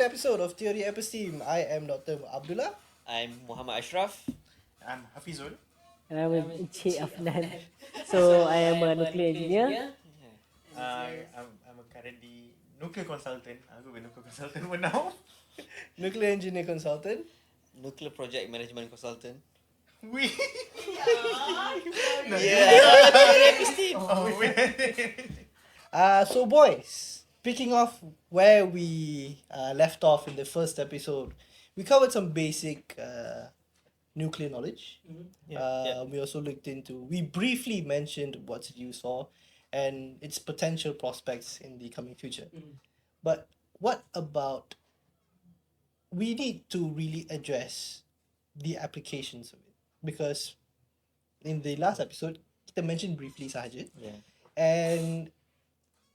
episode of Theory Episteme. I am Dr. Abdullah. I'm Muhammad Ashraf. I'm Hafizul. And I'm Encik Afnan. So I am a nuclear engineer. I'm a currently nuclear consultant. Aku a nuclear consultant for now. Nuclear engineer consultant. Nuclear project management consultant. We. So boys, picking off where we left off in the first episode, we covered some basic nuclear knowledge. We also we briefly mentioned what's it used for and its potential prospects in the coming future. But what about, we need to really address the applications of it, because in the last episode kita mentioned briefly sahaja, and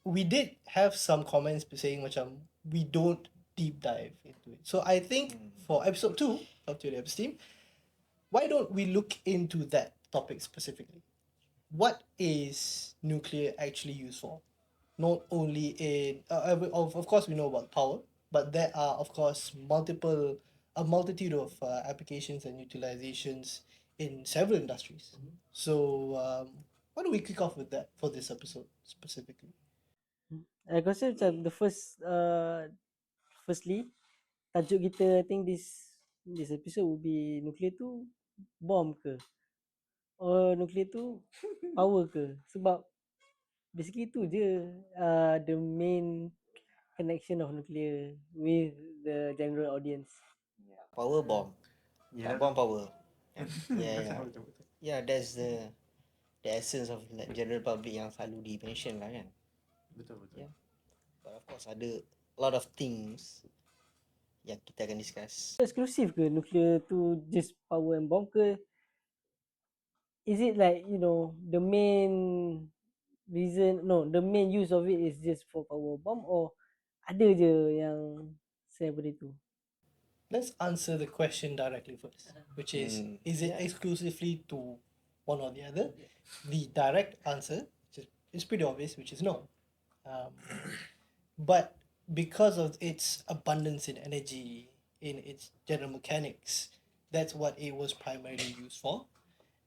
we did have some comments saying macam we don't deep dive into it. So I think for episode 2 of Theory Episteme, why don't we look into that topic specifically? What is nuclear actually used for? Not only in of course we know about power, but there are of course a multitude of applications and utilizations in several industries. So why don't we kick off with that for this episode specifically? Aku rasa macam the firstly, tajuk kita, I think this episode will be nuclear tu bom ke? Or nuclear tu power ke? Sebab basically tu je the main connection of nuclear with the general audience. Power bomb. Bomb power. Betul. Yeah, that's the essence of general public yang selalu di-mention lah kan. Betul. Yeah. But of course ada a lot of things yang kita akan discuss. Exclusive ke nuclear tu just power and bomb ke? Is it like, the main use of it is just for power bomb, or ada je yang selain daripada tu? Let's answer the question directly first, which is it exclusively to one or the other? The direct answer is pretty obvious, which is no. But because of its abundance in energy, in its general mechanics, that's what it was primarily used for,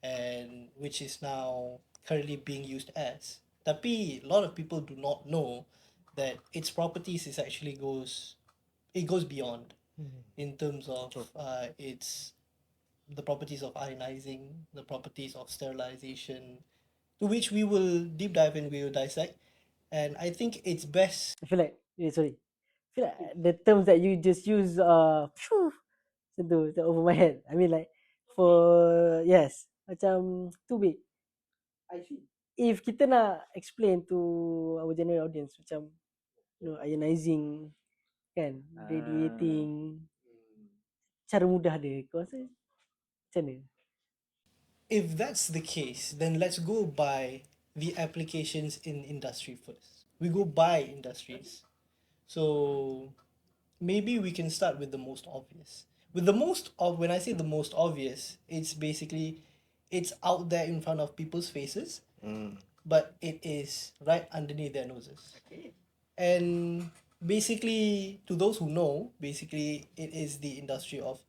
and which is now currently being used as. Tapi a lot of people do not know that its properties goes beyond in terms of the properties of ionizing, the properties of sterilization, to which we will deep dive and we will dissect. And I think it's best. I feel like the terms that you just use macam tu, over my head. I mean, like, for macam too big. If kita nak explain to our general audience macam ionizing kan, radiating, cara mudah dia, kau rasa macam mana? If that's the case, then let's go by the applications in industry first. We go by industries. So maybe we can start with the most obvious. When I say the most obvious, it's basically, it's out there in front of people's faces, but it is right underneath their noses. Okay. And basically, to those who know, basically it is the industry of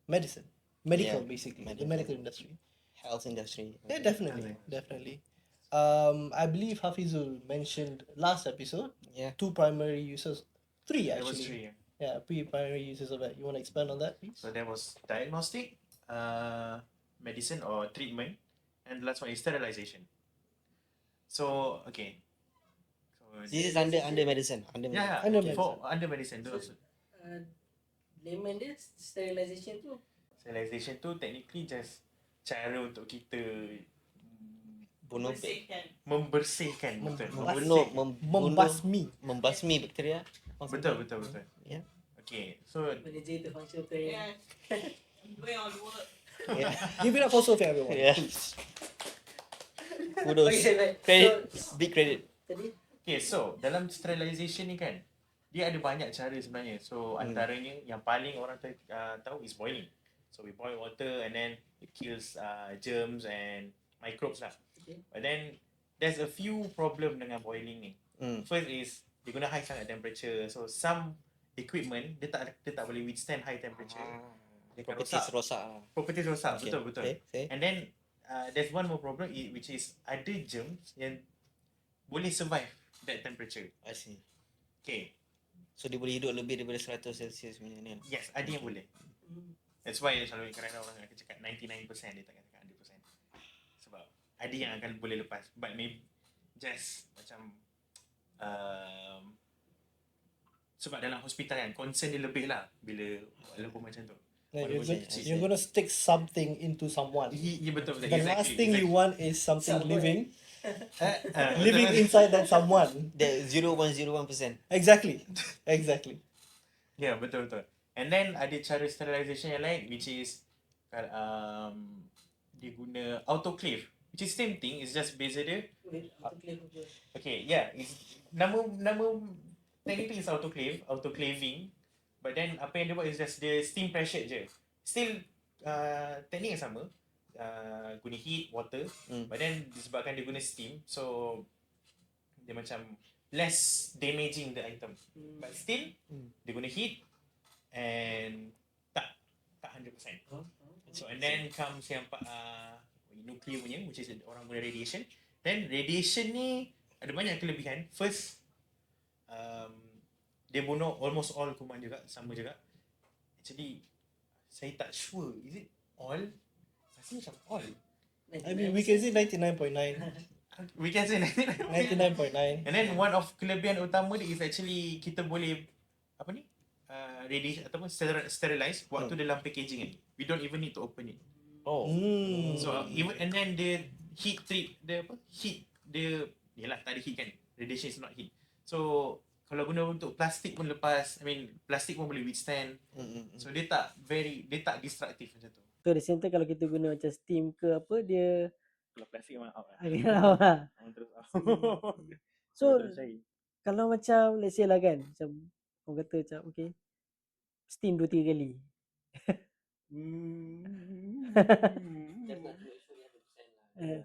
medicine. Medical, basically. The medical industry. Health industry. Yeah, definitely. I believe Hafizul mentioned last episode, 2 primary uses, 3 actually. There was 3. Yeah, 3 primary uses of that. You want to expand on that, please? So there was diagnostic, medicine or treatment, and the last one is sterilization. So okay. So This is under medicine. Under medicine. Those. Layman dia sterilization tu. Sterilization tu technically just cara untuk kita membersihkan. Membasmi bakteria. Betul. Yeah. Okay, so Manager the function plan. Doing all the work. Yeah. Give it up for Sophia, everyone. Yeah. Kudos. Big credit. okay, so dalam sterilization ni kan, dia ada banyak cara sebenarnya. So antaranya yang paling orang tahu is boiling. So we boil water and then it kills germs and microbes lah. Okay. But then there's a few problem dengan boiling ni. First is dia guna high sangat temperature. So some equipment dia tak boleh withstand high temperature. Dia akan Properties rosak lah. Properties rosak, Okay. betul. Okay. And then there's one more problem which is ada germs yang boleh survive that temperature. I see. Okay. So dia boleh hidup lebih daripada 100 Celsius macam ni. Yes, ada yang boleh. That's why selalu kadang-kadang orang akan cakap 99%, dia takkan cakap 100%. Sebab ada yang akan boleh lepas. But maybe just macam sebab dalam hospital kan concern dia lebih lah bila walaupun macam tu. Like Walaupun you're gonna stick something into someone. Ya betul. The last thing you want is something living living inside that someone. That 0.01%. Exactly. Ya, betul. And then ada cara sterilization yang lain which is dia guna autoclave, which is same thing, it's just beza dia. Okay, yeah, it's nama technically is autoclaving, but then apa yang dia buat is just the steam pressure je. Still teknik yang sama, guna heat, water, but then disebabkan dia guna steam, so dia macam less damaging the item. But still dia guna heat and tak 100%. So and then comes yang nuclear punya, which is orang guna radiation. Then radiation ni ada banyak kelebihan. First, dia bunuh almost all kuman juga, sama juga. Actually, saya tak sure, is it all? Rasanya macam all. I mean, we can say 99.9. We can say 99.9. And then one of kelebihan utama dia is actually kita boleh apa ni? Radiation ataupun sterilize waktu dalam packaging ni. We don't even need to open it. Oh. So even and then the heat dia yalah tak ada heat kan. Radiation is not heat. So kalau guna untuk plastik pun lepas, plastik pun boleh withstand. So dia tak destructive macam tu. So the same time kalau kita guna macam steam ke apa, dia Kalau plastik memang out lah. terus out. So kalau macam let's say lah kan, macam orang kata macam okay, steam 2-3 kali.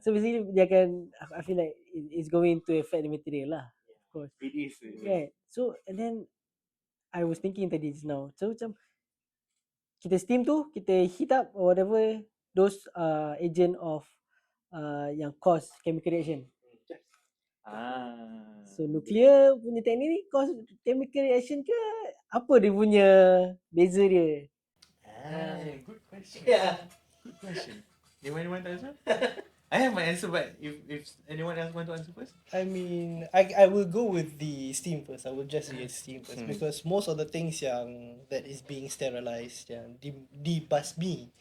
So basically dia akan, I feel like it's going to affect the material lah. Of course. It is. Right. So and then I was thinking tadi just now. So macam kita steam tu, kita heat up or whatever those agent of yang cause chemical reaction. So nuclear punya teknik ni cause chemical reaction ke apa dia punya beza dia? Good question. Good question. Anyone to answer? I have my answer, but if anyone else want to answer first? I mean, I will go with the steam first. I will just say steam first because most of the things that is being sterilized yang dibasmi.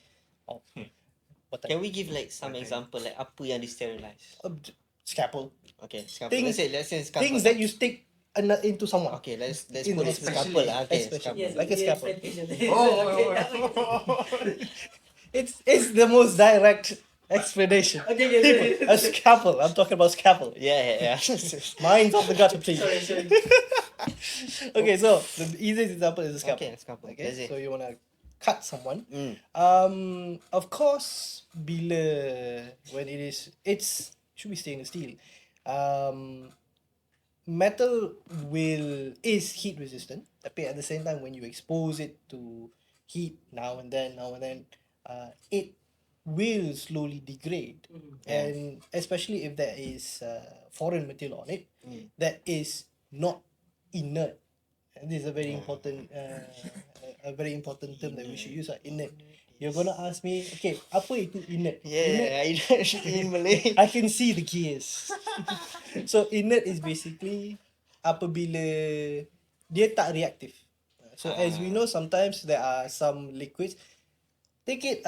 Can we give like some example like apa yang di sterilize? Scalpel. Okay, scalpel. Things- Let's say scalpel. Things that you stick into someone. Okay, let's In put it especially- scalpel lah. Okay, especially- scalpel. Like a scalpel. Oh. It's the most direct explanation. Okay. A scalpel. I'm talking about scalpel. Yeah. Minds of the gutter, please. Okay, so the easiest example is a scalpel. Okay, scalpel. Okay, That's it. so you wanna cut someone. Mm. Of course, when it's should be stainless steel. Metal is heat resistant, but at the same time, when you expose it to heat now and then, it will slowly degrade, and especially if there is foreign material on it that is not inert. And this is a very important term that we should use. Inert. You're gonna ask me, okay, apa itu inert? Yeah, in Malay. I can see the gears. So inert is basically apabila dia tak reactive. So as we know, sometimes there are some liquids. Take it,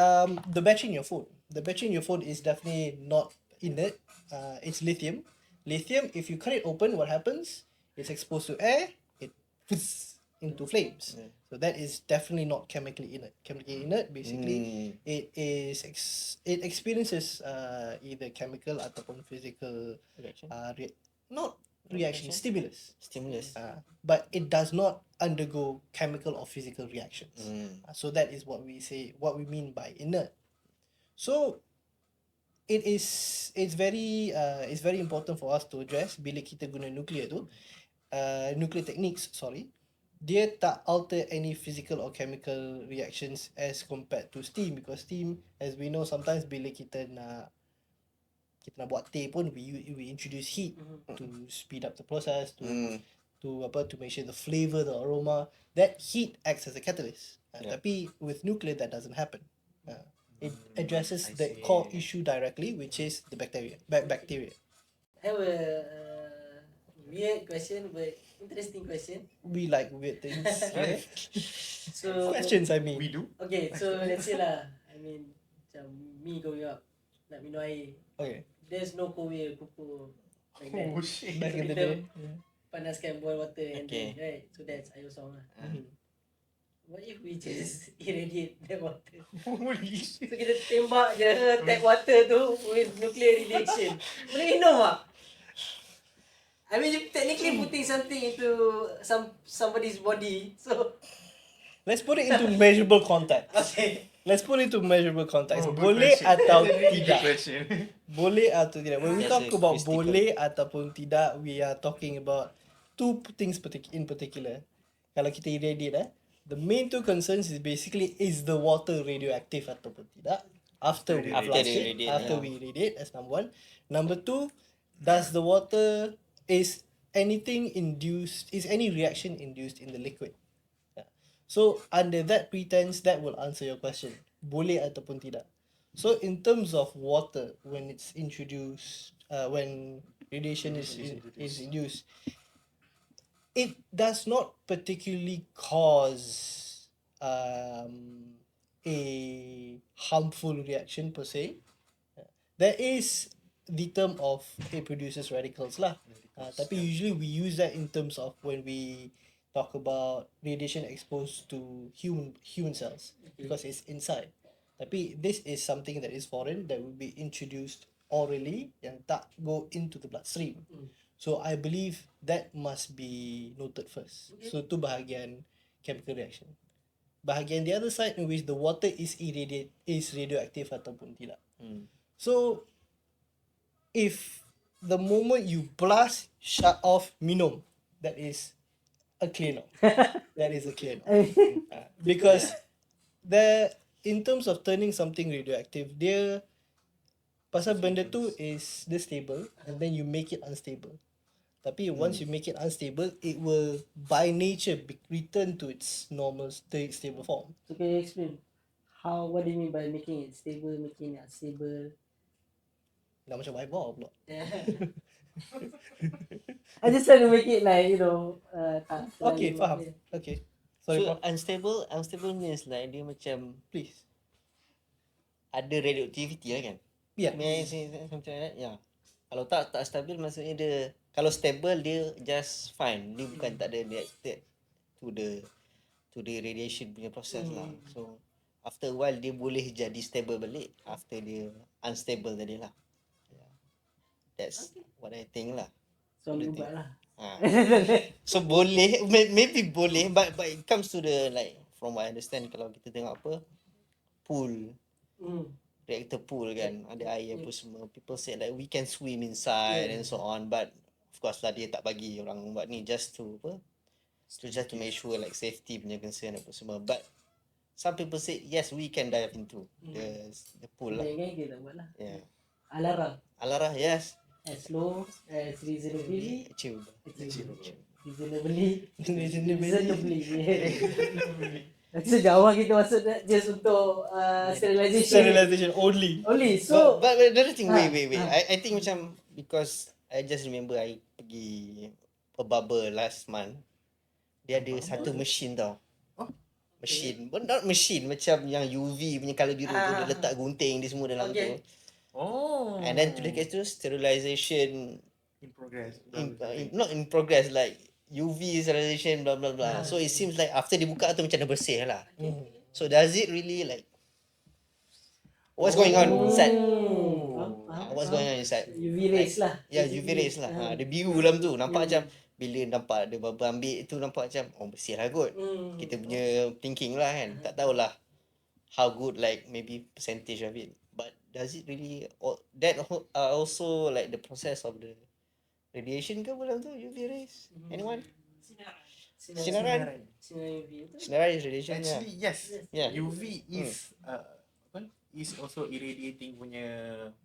the battery in your phone. The battery in your phone is definitely not inert. It's lithium. Lithium, if you cut it open, what happens? It's exposed to air. It fizz into flames. So that is definitely not chemically inert. Chemically inert, basically, it experiences either chemical ataupun physical Reaction. not reaction, stimulus. But it does not undergo chemical or physical reactions. So that is what we mean by inert. So it's very important for us to address bila kita guna nuclear tu, nuclear techniques, dia tak alter any physical or chemical reactions as compared to steam, because steam, as we know, sometimes bila kita nak buat teh pun, we introduce heat to speed up the process, to make sure the flavor, the aroma, that heat acts as a catalyst. Tapi with nuclear that doesn't happen. It addresses I the see. core issue directly, which is the bacteria. Bacteria. I have a weird question, but interesting question. We like weird things. Yeah. So Questions, I mean. We do. okay, so let's say lah, I mean, macam me growing up, nak minum air, Okay. there's no kowe kuku like that. Oh shit. Back in the Kita day. Yeah. panaskan boil water and Okay. drink, right? So that's air song lah. Mhm. What if we just irradiate that water? Holy shit. So kita tembak je tap water tu with nuclear radiation. Boleh minum tak? I mean, you technically putting something into somebody's body. So Let's put it into measurable context. okay. Let's put it into measurable context. Oh, good Boleh question. atau That's a really good tidak? question. Boleh atau tidak? When we That's talk a about critical. boleh ataupun tidak, we are talking about two things in particular. Kalau kita irradiate, the main two concerns is basically, is the water radioactive ataupun tidak? After we After flush they it, irradiate, after yeah. we irradiate, as number one. Number two, does the water, is any reaction induced in the liquid? Yeah. So under that pretense, that will answer your question. Boleh ataupun tidak. So in terms of water, when it's introduced, when radiation is induced, it does not particularly cause a harmful reaction per se. There is the term of it produces radicals lah. Tapi usually we use that in terms of when we talk about radiation exposed to human cells, because it's inside. Tapi this is something that is foreign, that will be introduced orally, yang tak go into the bloodstream. So I believe that must be noted first. So tu bahagian chemical reaction. Bahagian the other side, in which the water is radioactive ataupun tidak. So if the moment you blast, shut off, minum, that is a clear no. That is a clear no. Because in terms of turning something radioactive, dia pasal benda tu is dia stable, and then you make it unstable. Tapi once you make it unstable, it will by nature return to its normal stable form. So can you explain what do you mean by making it stable, making it unstable? Dah macam white ball pula. I just try to make it like, tak Okay, terlalu- faham. Okay. Sorry, So Prof. unstable means like dia macam Please. ada radioactivity lah kan? Yeah. Something like that. Yeah. Kalau tak stabil, maksudnya dia, kalau stable dia just fine. Dia bukan tak ada reacted to the radiation punya process lah. So after a while dia boleh jadi stable balik after dia unstable tadi lah. Yeah. That's what I think lah. So Ada ubat lah. So boleh, maybe boleh, but it comes to the, like, from what I understand, kalau kita tengok apa, pool, reactor pool kan, ada air apa semua, people say like we can swim inside and so on, but of course lah dia tak bagi orang buat ni just to make sure like safety punya concern apa semua, but some people say yes, we can dive into the pool lah. Jangan dia tak buat lah. Yeah. Alarm. Yes. As low as reasonably. Achievable. Reasonably. Reasonably. Sejauh kita masuk just untuk sterilization. Sterilization only. So But another thing, wait. I think macam, because I just remember I pergi Perubatan last month. Dia ada satu mesin tau. Mesin, not mesin, macam yang UV punya colour biru tu, dia letak gunting dia semua dalam tu. Oh. And then to the case tu sterilization In progress. not in progress, like UV sterilization blah blah blah. So it seems like after dibuka tu macam dah bersih lah. So does it really like, what's going on inside? What's going on inside? UV rays lah. Ya, UV rays lah. Dia biru dalam tu. Nampak macam bila nampak dia ambil tu nampak macam bersih lah kot. Kita punya thinking lah kan. Tak tahulah how good, like maybe percentage of it. But does it really that also like the process of the radiation ke dalam tu, UV rays? Anyone? Sinaran. Sinar UV betul? Sinaran is radiation. Actually, yes. Yeah. UV is is also irradiating punya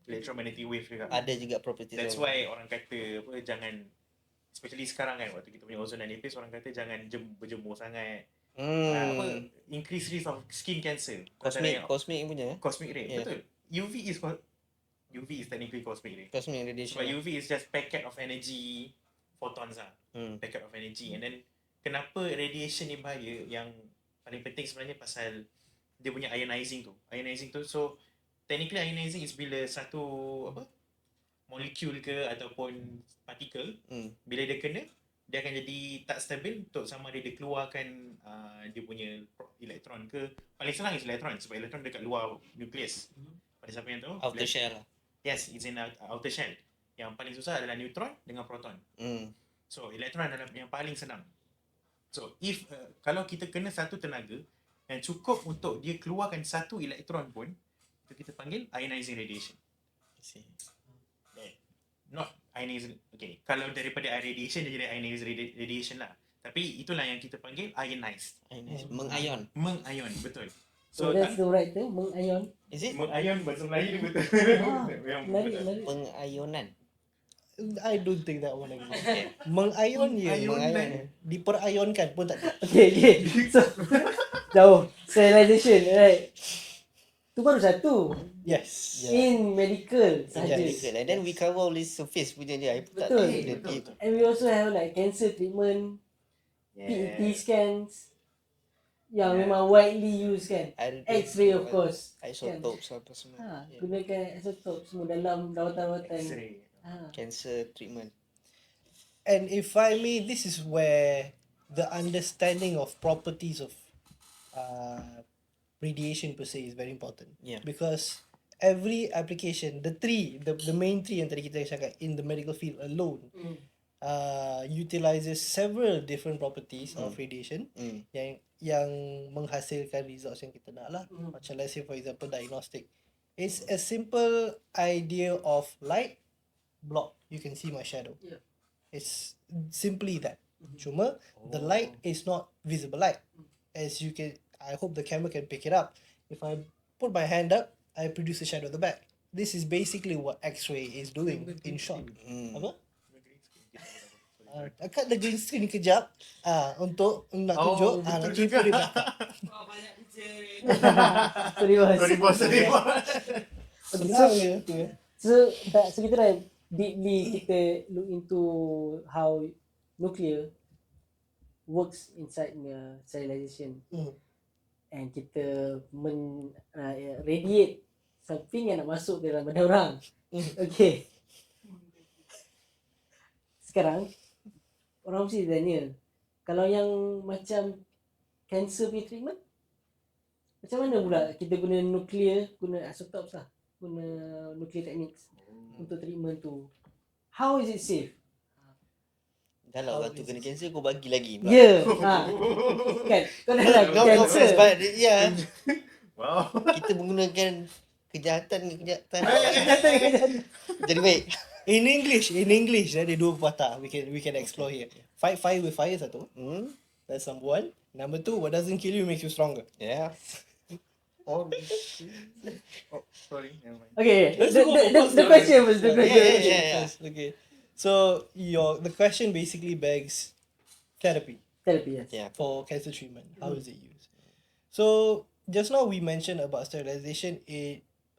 electromagnetic wave juga. Ada juga properties. That's why orang kata apa, jangan, especially sekarang kan, waktu kita punya ozon dah nipis, orang kata jangan berjemur sangat. Apa, increase risk of skin cancer. Cosmic punya. Cosmic ray. Yeah. Betul. UV is technically cosmic ray. Cosmic But radiation. UV is just packet of energy, photons lah. Packet of energy. And then kenapa radiation ni bahaya, yang paling penting sebenarnya pasal dia punya ionizing tu. So technically ionizing is bila satu apa, molekul ke ataupun partikel, bila dia kena, dia akan jadi tak stabil untuk sama ada dia keluarkan dia punya elektron ke. Paling senang is elektron, sebab elektron dekat luar nukleus. Pada siapa yang tahu? Outer shell lah. Yes, it's in outer shell. Yang paling susah adalah neutron dengan proton. So elektron adalah yang paling senang. So if kalau kita kena satu tenaga yang cukup untuk dia keluarkan satu elektron pun, itu kita panggil ionizing radiation. Not ionizing. Okay, kalau daripada radiation dia jadi ionizing radiation lah. Tapi itulah yang kita panggil ionized. Mengayon. Mengayon, betul. So that's the right term, mengayon. Is it? Mengayon bahasa Melayu betul. Menarik. Pengayonan. I don't think that one exists. Mengayon ya. Diperayonkan pun tak ada. Okay. So, jauh. Sterilization, right? Tu baru satu. Yes. In medical sahaja. Medical. And then we cover all this surface punya je. I tak Betul. tahu Betul. And we also have like cancer treatment, PET scans, yang memang widely used kan. X-ray of course. Isotopes apa semua. Gunakan isotop semua dalam rawatan-rawatan. X-ray. Cancer treatment. And if I may, this is where the understanding of properties of radiation per se is very important. Yeah. Because every application, the main three yang tadi kita cakap in the medical field alone, utilizes several different properties of radiation yang menghasilkan results yang kita nak lah. Macam let's say for example diagnostic. It's a simple idea of light, block. You can see my shadow. Yeah. It's simply that. Cuma the light is not visible light. As you can, I hope the camera can pick it up. If I put my hand up, I produce a shadow at the back. This is basically what X-ray is doing in short. Apa? Kat the green screen kejap untuk nak tunjuk nak tipu di belakang. Wah, banyak kerja. Sorry bos. So kita dah deeply kita look into how nuclear works inside the sterilization. And kita radiate something yang nak masuk dalam badan orang. Okay. Sekarang orang mesti tanya, kalau yang macam cancer punya treatment, macam mana pula kita guna nuclear, guna isotopes lah, guna nuclear techniques untuk treatment tu. How is it safe? Dah lah waktu kena cancer kau bagi lagi. Ya. Kan? Kau dah lah cancer. But yeah. Wow. Kita menggunakan kejahatan. Kejahatan. Jadi baik. In English ada dua pepatah we can explore here. Fight fire with fire satu. That's number one. Number two, what doesn't kill you makes you stronger. Yeah. Sorry, never mind. Okay. The question was the question. Yeah. Okay. So the question basically begs therapy Therapy, yes. Yeah. for cancer treatment. How is it used? So just now we mentioned about sterilization.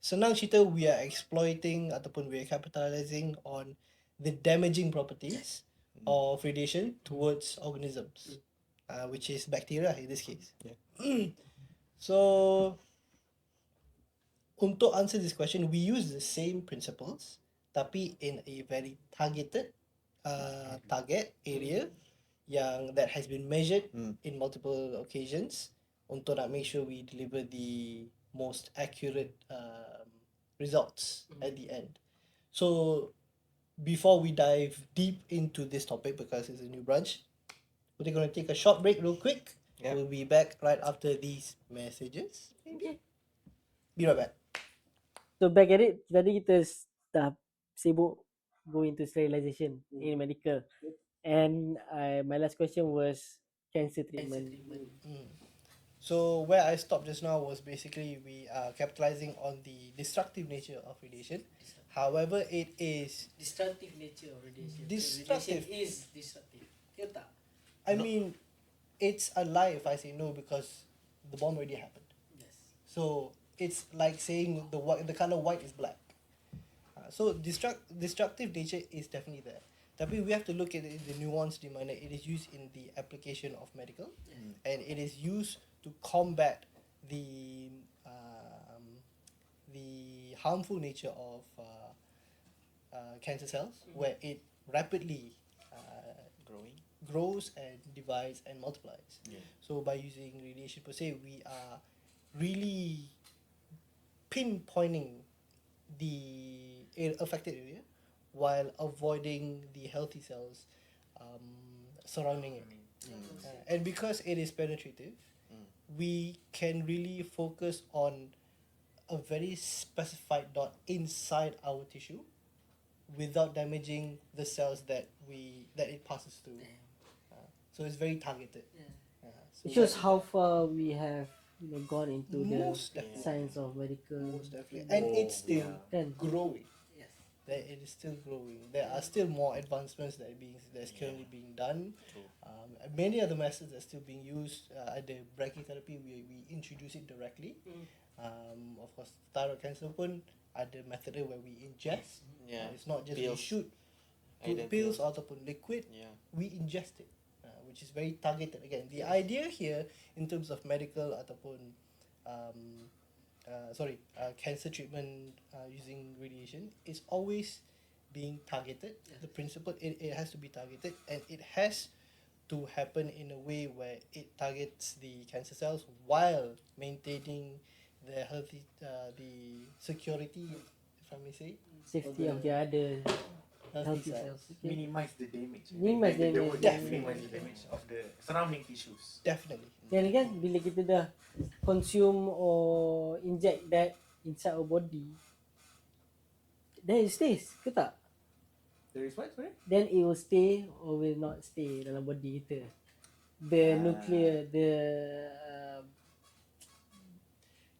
Senang cerita we are exploiting ataupun we are capitalizing on the damaging properties of radiation towards organisms, which is bacteria in this case. Yeah. So untuk answer this question, we use the same principles tapi in a very targeted target area that has been measured in multiple occasions untuk nak make sure we deliver the most accurate results at the end. So before we dive deep into this topic, because it's a new branch, we're going to take a short break real quick. Yep. We'll be back right after these messages. Be right back. So back at it, tadi kita dah sibuk go into sterilization in medical. And my last question was, cancer treatment. So where I stopped just now was basically we are capitalizing on the destructive nature of radiation. However, it is, Destructive nature of radiation. Destructive. Radiation is destructive. Ya tak? I mean, it's a lie if I say no because the bomb already happened. Yes. So it's like saying the color white is black. So destructive nature is definitely there. Tapi we have to look at it in the nuance di mana it is used in the application of medical, and it is used to combat the harmful nature of cancer cells, where it rapidly grows and divides and multiplies. So by using radiation per se, we are really pinpointing the affected area while avoiding the healthy cells surrounding it. And because it is penetrative, we can really focus on a very specified dot inside our tissue without damaging the cells that it passes through. So it's very targeted. So It shows that- how far we have gone into the Most definitely. science of medical. Most definitely. And it's still Kan? growing. Yes. That it is still growing. There are still more advancements that's currently being done. Many other methods are still being used. The brachytherapy, we introduce it directly. Of course, thyroid cancer pun ada method where we ingest. It's not just Pills. we shoot Either pills pills. ataupun liquid. Yeah. We ingest it, which is very targeted. Again, the idea here in terms of medical ataupun cancer treatment using radiation is always being targeted. The principle, it has to be targeted, and it has to happen in a way where it targets the cancer cells while maintaining the healthy, the security, if I may say, Safety of the other healthy healthy cells. cells. Okay. Minimize the damage. Minimize The damage. word Definitely. minimize the damage of the surrounding tissues. Definitely. Dan kan bila kita dah consume or inject that inside our body, then it stays ke tak? There is what, sorry? Then it will stay or will not stay dalam body kita. The nuclear, the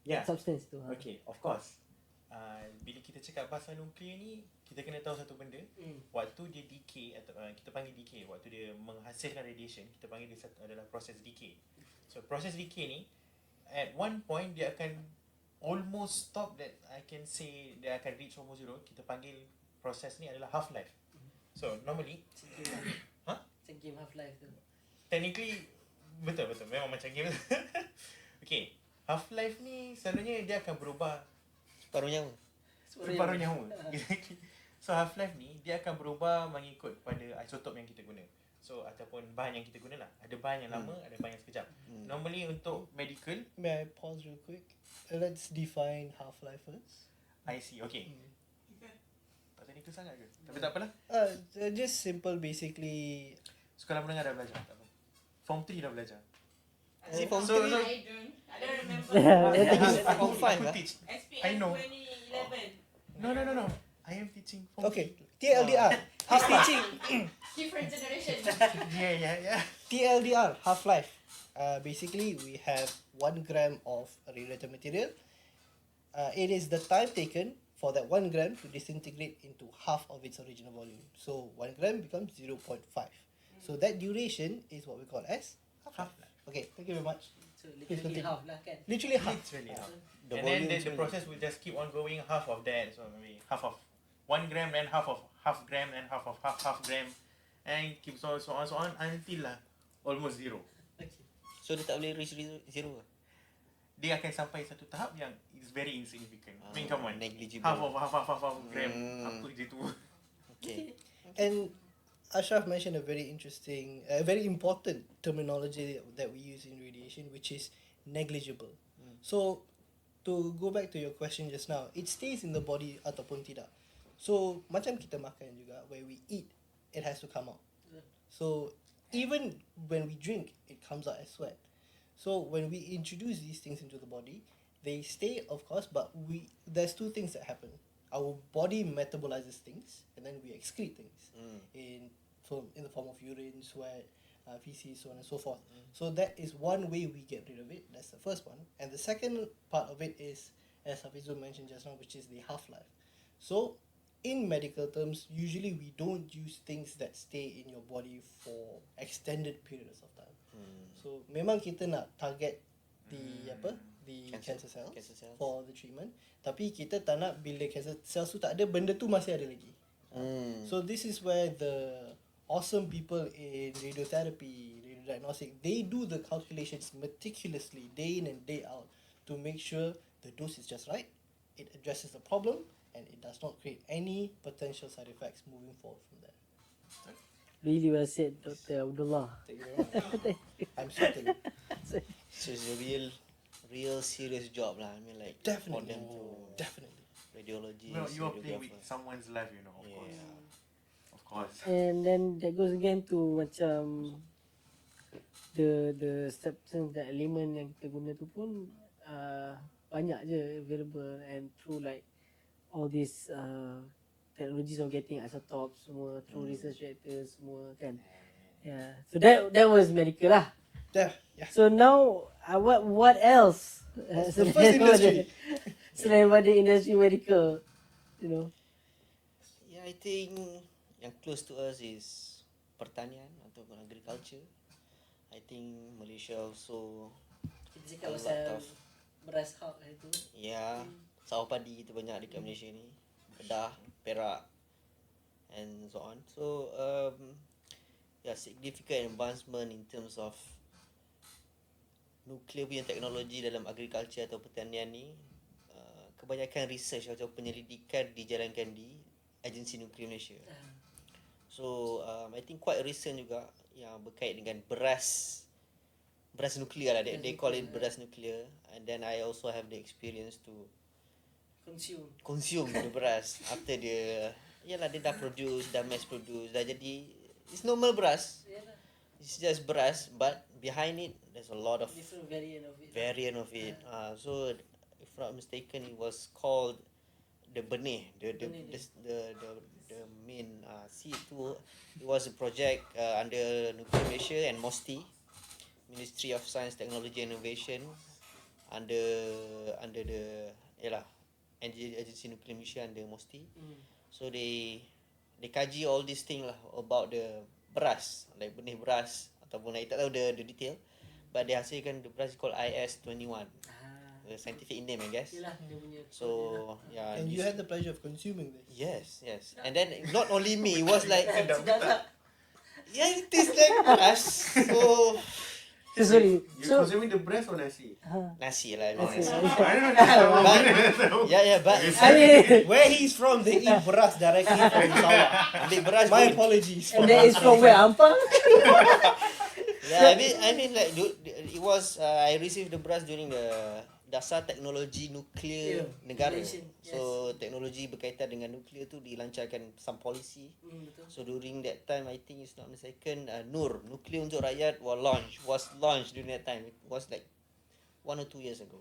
Yeah. substance tu. Okay, of course. Bila kita cakap pasal nuklear ni, kita kena tahu satu benda. Waktu dia decay atau kita panggil decay, waktu dia menghasilkan radiation, kita panggil dia adalah proses decay. So proses decay ni, at one point dia akan almost stop, that I can say dia akan reach almost zero. Kita panggil proses ni adalah half life. So normally, Macam game half-life tu. technically betul memang macam game. Okay, half life ni selalunya dia akan berubah Separuh nyawa. separuh nyawa. So half life ni dia akan berubah mengikut pada isotop yang kita guna. So ataupun bahan yang kita guna lah. Ada bahan yang lama, ada bahan yang sekejap. Normally untuk medical, May I pause real quick? Let's define half-life first. I see. Okay. Tak teknikal sangat ke? Tapi tak apalah. Just simple, basically. Sekolah menengah dah belajar. Tak apa. Form 3 dah belajar. Si form So, 3. I don't remember. Form 5 lah. teach. SPM I know. 2011. No. I am teaching form Okay, TLDR. He's teaching. Different generation. Yeah. TLDR, half-life. Basically, we have 1 gram of radioactive material. It is the time taken for that 1 gram to disintegrate into half of its original volume. So 1 gram becomes 0.5. So that duration is what we call as half-life. Okay, thank you very much. So Please literally continue. half lah kan. Literally half. Literally half. The And then volume the process will just keep on going, half of that. So maybe half of 1 gram, then half of half gram, then half of half gram, and keeps on so on until almost zero. So dia tak boleh reach zero lah. Dia akan sampai satu tahap yang is very insignificant. I mean, come on, Negligible. half of gram, apa je tu. Okay. And Ashraf mentioned a very interesting, a very important terminology that we use in radiation, which is negligible. So, to go back to your question just now, it stays in the body ataupun tidak. So, macam kita makan juga, where we eat, it has to come out. So, even when we drink, it comes out as sweat. So, when we introduce these things into the body, they stay, of course, but there's 2 things that happen. Our body metabolizes things, and then we excrete things in the form of urine, sweat, feces, so on and so forth. So that is one way we get rid of it. That's the first one. And the second part of it is, as Hafizul mentioned just now, which is the half-life. So in medical terms, usually we don't use things that stay in your body for extended periods of time. So memang kita nak target the cancer cells for the treatment, tapi kita tak nak bila cancer cells tu tak ada, benda tu masih ada lagi. So this is where the awesome people in radiotherapy, radiodiagnostic, they do the calculations meticulously day in and day out to make sure the dose is just right, it addresses the problem, and it does not create any potential side effects moving forward from there. Really well said, Dr. Abdullah. Thank you very much. I'm sweating. So it's a real serious job lah. I mean like for Definitely. them to Definitely. radiology. Well, you are playing with someone's life, you know, of course. Of course. And then that goes again to macam the substance, the element yang kita guna tu pun banyak je available, and through like all these technologies of getting isotopes semua through research reactors semua kan. Yeah. So that was medical lah. Yeah. So now what else? The first industry. Selain pada industry medical, you know. Yeah, I think yang close to us is pertanian ataupun agriculture. I think Malaysia also Kita cakap a lot pasal of beras hak itu. sawah padi kita banyak dekat Malaysia ni, Kedah, Perak and so on. So significant advancement in terms of nuclear punya teknologi dalam agriculture atau pertanian ni, kebanyakan research atau penyelidikan dijalankan di agensi nuklear Malaysia. So I think quite recent juga yang berkait dengan beras nuklear lah. They call it beras nuklear, and then I also have the experience to consume the beras after dia dah produce, dah mass produce, dah jadi it's normal beras. It's just beras, but behind it there's a lot of Different variant of it. So if not mistaken, it was called the benih, the main seed tu. It was a project under Nuclear Malaysia and MOSTI, Ministry of Science, Technology and Innovation, under the agency Nuclear Malaysia under MOSTI. So they kaji all these thing lah about the beras, like benih beras ataupun I tak tahu the detail, but they hasilkan the beras called IS-21. The scientific name, I guess. So And you had the pleasure of consuming this. Yes. And then not only me, it was like it tastes like beras. So Sorry. You consuming the breast or nasi? nasi lah. I don't know. But I mean, Where he's from, they eat beras directly from sawah. ambil beras My pun- apologies. and that is from where Ampang? Yeah, I mean like it was I received the beras during the Dasar Teknologi Nuklear Negara. Malaysian, So teknologi berkaitan dengan nuklear tu dilancarkan some policy. Betul. So during that time, I think it's not mistaken, NUR, Nuklear untuk Rakyat was launched during that time. It was like 1 or 2 years ago.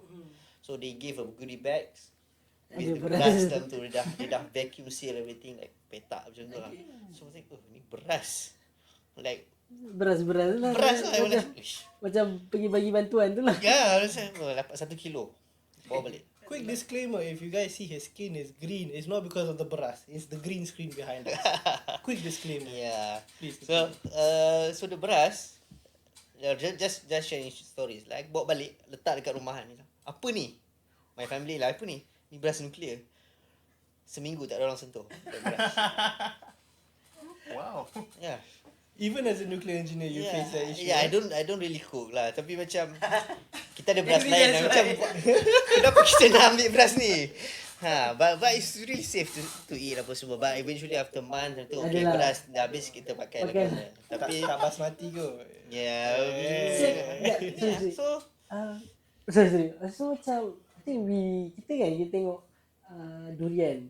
So they gave a goodie bags with the beras dalam tu. Dia dah vacuum seal everything like petak macam tu lah. So I was like, oh ni beras. Like Beras lah. beras lah. I was like, "Ish." Macam pergi bagi bantuan tu lah. Ya, dapat 1 kilo. Bawa balik. Quick disclaimer, if you guys see his skin is green, it's not because of the beras. It's the green screen behind us. Quick disclaimer. Yeah. Please. So the beras, just sharing stories. Like bawa balik, letak dekat rumah ni. Apa ni? My family lah, apa ni? Ni beras nuklear. Seminggu tak ada orang sentuh. Beras. Wow. Yeah. Even as a nuclear engineer, you face that issue. Yeah, I don't really cook lah. Tapi macam kita ada beras lain lah. Macam kenapa kita nak ambil beras ni? But it's really safe to eat apa semua. But eventually after month tu okay, Adalah. beras dah habis kita pakai lagi. Tapi tak basmati kot. So Sorry. So macam I think kita tengok durian.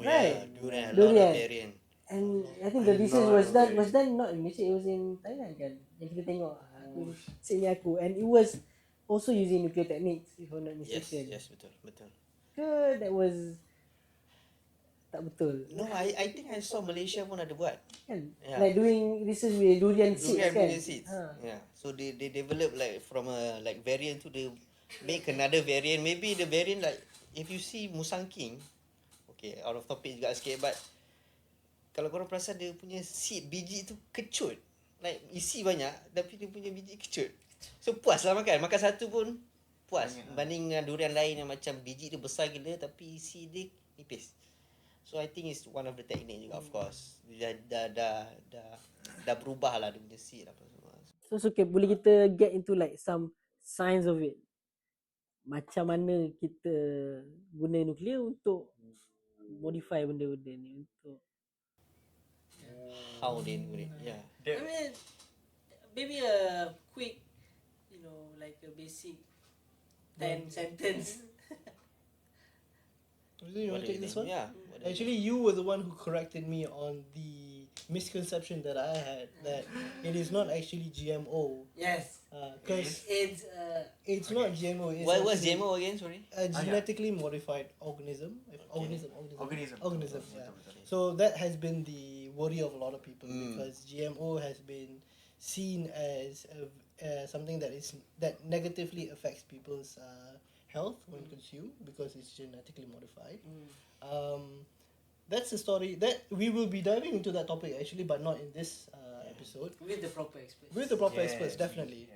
Right. Durian. Durian. And I think the research was done not in Malaysia, it was in Thailand kan. Yang kita tengok sini aku, and it was also using nuclear techniques if I'm not mistaken. Yes, betul. Ke that was tak betul. No, I think I saw Malaysia pun ada buat. Kan? Yeah. Like doing research with durian seeds Durian kan. punya seeds. Ha. Yeah. So they develop like from a like variant to they make another variant. Maybe the variant like if you see Musang King, okay, out of topic juga sikit, but kalau korang perasan dia punya seed biji tu kecut. Like isi banyak tapi dia punya biji kecut. So puas lah makan. Makan satu pun puas. Banding dengan durian lain yang macam biji dia besar gila tapi isi dia nipis. So I think it's one of the technique juga of course. Dia dah berubah lah dia punya seed apa semua. So okay, boleh kita get into like some science of it. Macam mana kita guna nuklear untuk modify benda-benda ni untuk How they do it. Yeah. I mean maybe a quick, you know, like a basic 10 sentence. You want to take this one? Yeah. Actually, you were the one who corrected me on the misconception that I had that it is not actually GMO. Yes. Because It's it's not GMO. It's What's actually GMO again? Sorry. a genetically modified organism. Organism. Yeah. So that has been the worry of a lot of people because GMO has been seen as something that negatively affects people's health when consumed because it's genetically modified. That's the story that we will be diving into that topic actually, but not in this episode. with the proper experts. With the proper Yes, experts, definitely.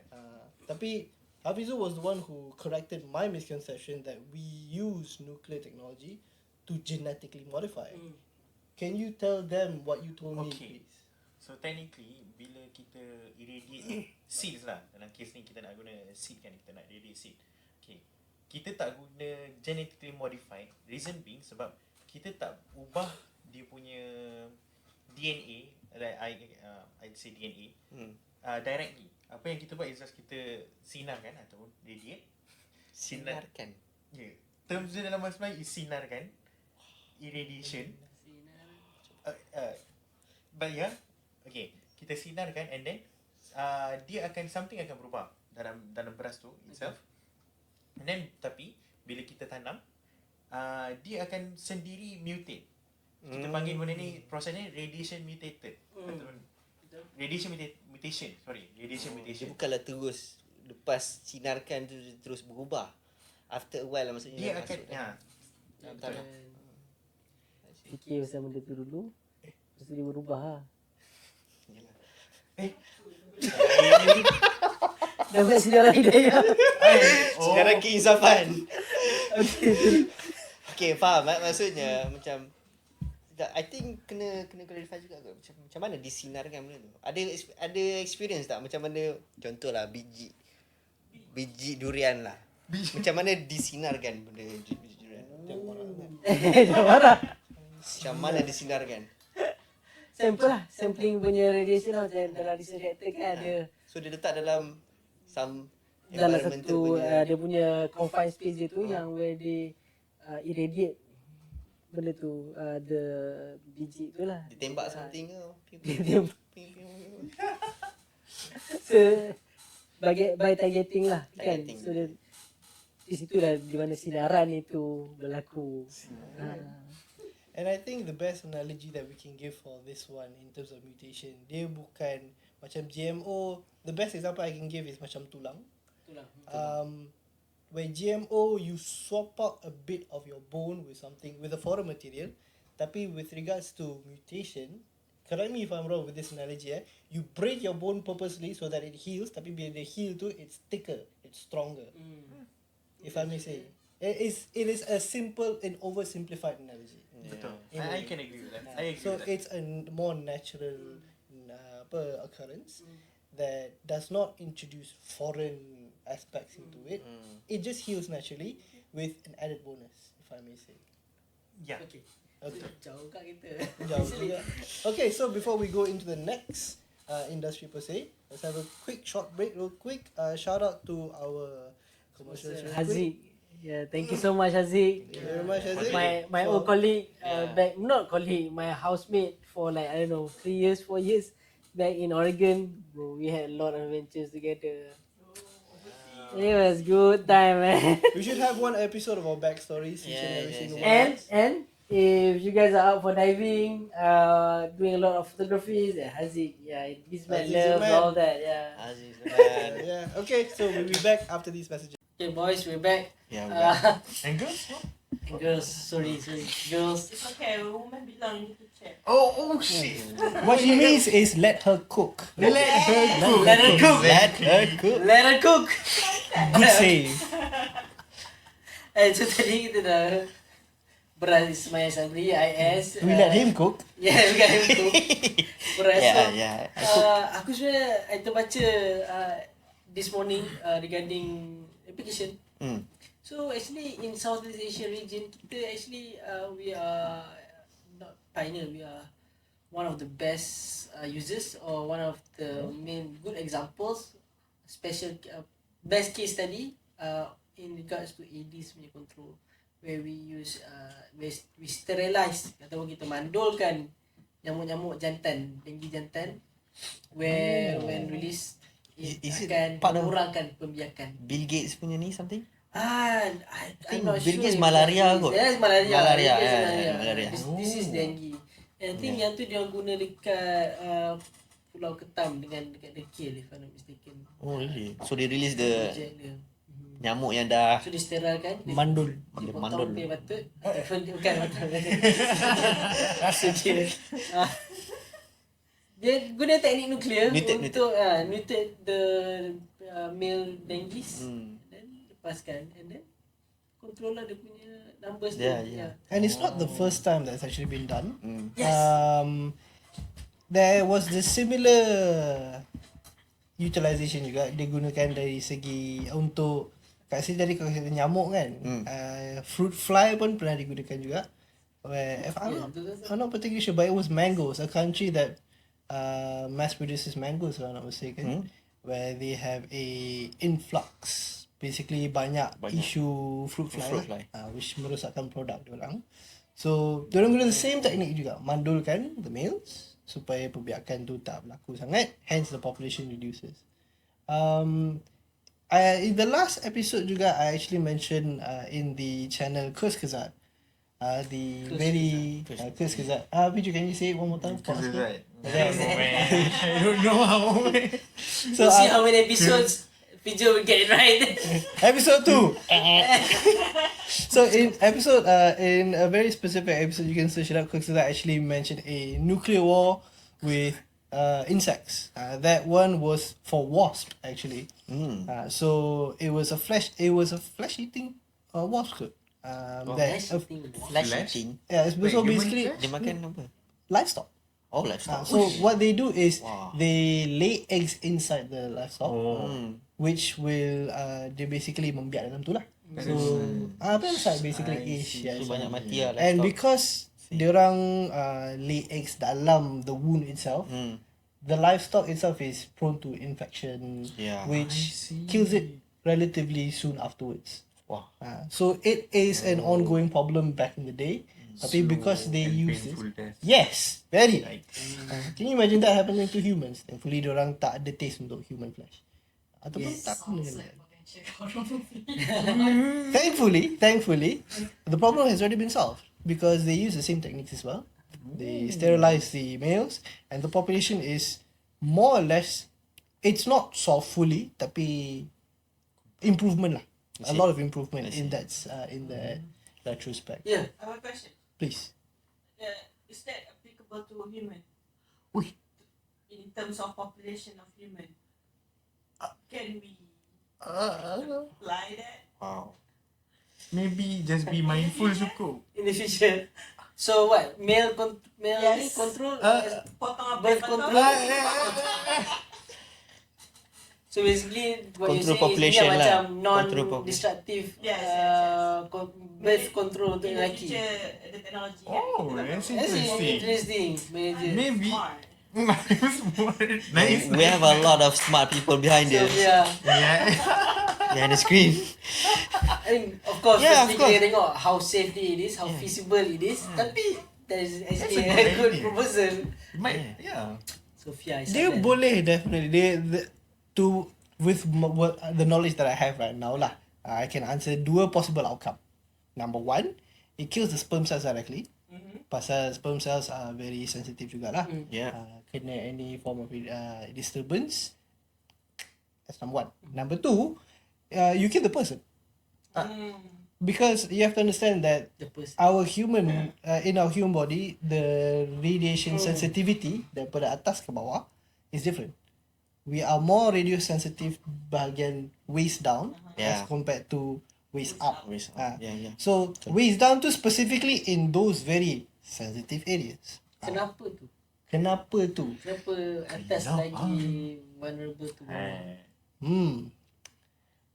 Tapi Hafizu was the one who corrected my misconception that we use nuclear technology to genetically modify. Can you tell them what you told me, Okay. please? So technically bila kita irradiate seeds lah, dalam case ni kita nak guna seed kan, kita nak irradiate seed. Okay. Kita tak guna genetically modified, reason being sebab kita tak ubah dia punya DNA, like I'd say DNA directly. Apa yang kita buat is just kita sinarkan atau radiate. Sinarkan. Yeah. Terms dia dalam bahasa Melayu is sinarkan. Irradiation. But yeah, okay, kita sinarkan and then dia akan something akan berubah dalam beras tu itself. And then tapi bila kita tanam dia akan sendiri mutate. Kita panggil benda ni proses ni radiation mutated. Radiation mutation. Radiation Dia mutation. bukanlah terus lepas sinarkan tu dia terus berubah. After a while lah maksudnya. Dia akan dalam tanah. Fikir pasal benda tu dulu. Lepas tu dia berubah lah. Yalah. Dapat sejarah hidayah. Sekarang keinsafan. Okay, faham. Maksudnya macam I think kena clarify juga kot. Macam mana disinarkan benda tu? Ada experience tak macam mana contohlah biji durian lah. Macam mana disinarkan benda biji durian? Jangan marah. Macam mana disinarkan? Sample lah. Sampling punya radiation lah. Macam dalam research reactor kan ada So dia letak dalam some dalam environmental satu punya dia punya confined space dia tu yang where they irradiate benda tu the biji tu lah. ditembak something ke? Dia so by targeting lah kan. Targeting. So dia di situ lah di mana sinaran itu berlaku. And I think the best analogy that we can give for this one in terms of mutation, dia bukan macam GMO. The best example I can give is macam tulang. Where GMO you swap out a bit of your bone with something with a foreign material. Tapi with regards to mutation, correct me if I'm wrong with this analogy, you break your bone purposely so that it heals. Tapi bila dia heal tu, it's thicker, it's stronger. If I may say, it is a simple and oversimplified analogy. Betul. In a I way. can agree with that. I agree So with that. it's a more natural occurrence that does not introduce foreign aspects into it. It just heals naturally with an added bonus, if I may say. Yeah. Okay. Okay. Jauh kat kita. Jauh juga. Okay, so before we go into the next industry per se, let's have a quick short break real quick. Shout out to our commercials real quick. Haziq. Yeah, thank you so much Haziq. Thank you very much, Haziq. My old colleague back, not colleague, my housemate for like I don't know 3 years 4 years back in Oregon. Bro, we had a lot of adventures together. It was good time, man. We should have one episode of our backstories. You should never see no one and else. and if you guys are out for diving, doing a lot of photography, Haziq, it gives my Haziq's your love, man. all that, Aziz man. Yeah. Okay, so we'll be back after these messages. Okay, boys, we're back. Yeah, we back. And girls? Girls, sorry, girls. It's okay, a woman belong in the kitchen. Oh shit. What she means is let her cook. Let her cook. Let her cook. Let her cook. Let her cook. Good save. So tadi kita dah beras Ismail Sabri, IS. We let him cook. Yeah, we let him cook. Beras. Yeah. Aku sebenarnya I terbaca this morning regarding application. So actually in Southeast Asia region, kita actually we are not pioneer. We are one of the best users or one of the main good examples, special best case study in regards to ADs punya control, where we use we sterilize ataupun kita mandulkan nyamuk-nyamuk jantan, denggi jantan, where when released Is it akan part of mengurangkan pembiakan. Bill Gates punya ni something? I'm think not Bill sure. Gates if malaria that is- kot. Yes, malaria. Malaria, Bill Gates yeah, malaria. This is dengue. And I think yang tu dia guna dekat Pulau Ketam dekat The Kill, if I'm not mistaken. Oh really? So they release the Project dia. nyamuk yang dah So dia sterilkan. Mandul. Dia mandul. potong dia batut. Bukan batut. So dia guna teknik nuklear untuk mutate the male dengues. Then lepaskan and then control lah dia punya numbers tu. Yeah. And it's not the first time that's actually been done. Yes. There was the similar utilization juga digunakan dari segi untuk kat sini tadi kalau kata nyamuk kan, fruit fly pun pernah digunakan juga. Where if I'm not particularly sure, but it was mangoes, a country that mass produces mangoes, if I'm not mistaken, where they have a influx. Basically banyak isu fruit fly, which merosakkan produk diorang. So diorang guna the same technique juga, mandulkan the males supaya perbiakan tu tak berlaku sangat, hence the population reduces. In the last episode juga I actually mentioned in the channel Kezat, Kezat. Viju, can you say it one more time for us? I don't know how. So see how many episodes Pijo will get it right. Episode 2. So in episode in a very specific episode, you can search it up, because I actually mentioned a nuclear war with insects. That one was for wasp actually. So it was a flesh eating wasp. flash eating. Yeah, so Wait, basically Dia makan apa? livestock. Oh, livestock. So what they do is Wow. they lay eggs inside the livestock, which will they basically membiak dalam tu lah. So parasite basically is. So banyak mati lah And livestock. because diorang lay eggs dalam the wound itself, the livestock itself is prone to infection, Yeah. which kills it relatively soon afterwards. Wah. So it is an ongoing problem back in the day. Tapi because they use this, yes, very. Can you imagine that happening to humans? Thankfully, diorang tak ada taste untuk human flesh. Ataupun tak guna. Sounds like potential horror movie. Thankfully, the problem has already been solved because they use the same techniques as well. They sterilize the males, and the population is more or less. It's not solved fully, tapi improvement lah. A lot of improvement in that retrospect. Yeah. I have a question. Please. Is that applicable to human? Ui. In terms of population of human, can we apply that? Wow. Maybe just be mindful cukup. In the future. So what? Male Yes. control? Potong apa Birth potong? control? So basically what you Control say population is dia lah. macam Control non-destructive Yes. birth control untuk In the lelaki. future, the technology. Oh, that's That's interesting. interesting. Manager. Maybe. Smart. Nice. We have a lot of smart people behind So the yeah. behind the screen. I mean, of course, Yeah, firstly of course. kita tengok how safely it is, how feasible it is. Tapi there is actually That's a a good idea. proposal. Yeah. Sophia is Dia like that. boleh definitely. With the knowledge that I have right now lah, I can answer dua possible outcome. Number one, it kills the sperm cells directly. Pasal sperm cells are very sensitive jugalah. Yeah. Kena any form of disturbance. That's number one. Number two, you kill the person. Because you have to understand that The person. our human in our human body, the radiation sensitivity daripada atas ke bawah is different. We are more radio sensitive bahagian waist down as Yeah. compared to waist up. Waist up. Yeah. So waist down tu specifically in those very sensitive areas. Kenapa tu? Kenapa tu? Kenapa atas lagi vulnerable tu?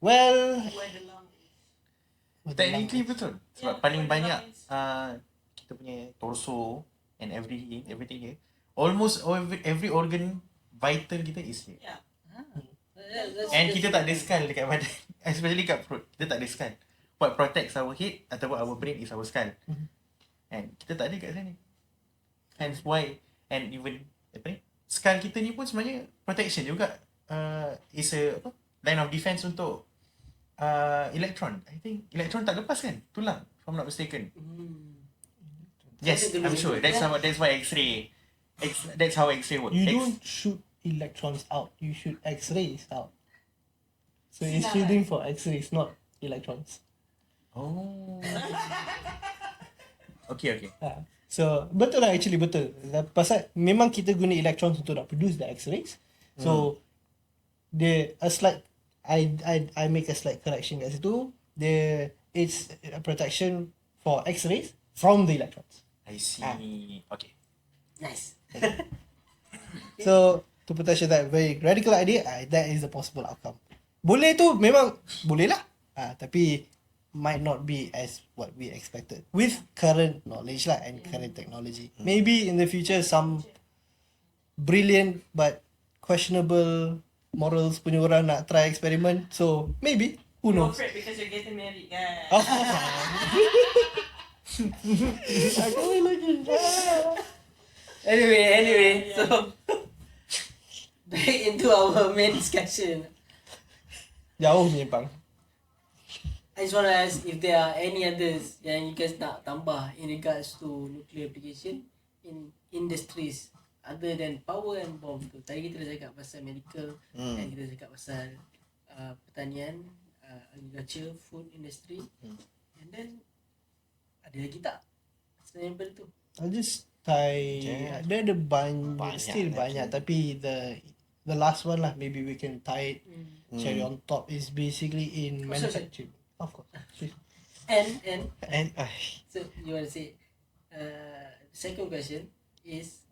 Well, Where the lung is. Technically betul. Sebab Yeah, paling where the banyak lung is. kita punya torso and everything here, almost every organ vital kita is here. Yeah. And kita tak ada skull dekat badan. Especially kat perut. Kita tak ada skull. What protects our head ataupun our brain is our skull. And kita tak ada kat sana. Hence why, and even skull kita ni pun sebenarnya protection juga. Is a line of defense untuk electron. I think electron tak lepas kan? Tulang, if I'm not mistaken. Yes, I'm sure. That's why X-ray. That's how X-ray works. you don't shoot electrons out. You shoot X-rays out. So it's shooting for X-rays, not electrons. Oh. Okay. So betul lah, actually betul. Pasal memang kita guna electrons untuk nak produce the X-rays. So I make a slight correction kat situ. It's a protection for X-rays from the electrons. I see. Okay. Nice. So to potential that very radical idea, that is the possible outcome. Boleh tu memang boleh lah. Tapi might not be as what we expected with current knowledge lah and current technology. Maybe in the future some brilliant but questionable morals punya orang nak try experiment. So maybe, who You're knows? afraid because you're getting married, guys. Oh. Aku lagi. Anyway, so back into our main discussion. Jauh menyimpang. I just want to ask if there are any others yang you guys nak tambah in regards to nuclear application in industries other than power and bomb tu. Tadi kita dah cakap pasal medical and kita dah cakap pasal pertanian, agriculture, food industry. And then ada lagi tak selain daripada tu? I'll just tie. Dia ada banyak, still banyak. Tapi the last one lah, maybe we can tie it. Cherry on top is basically in manufacturing. Of course. And So you want to say second question is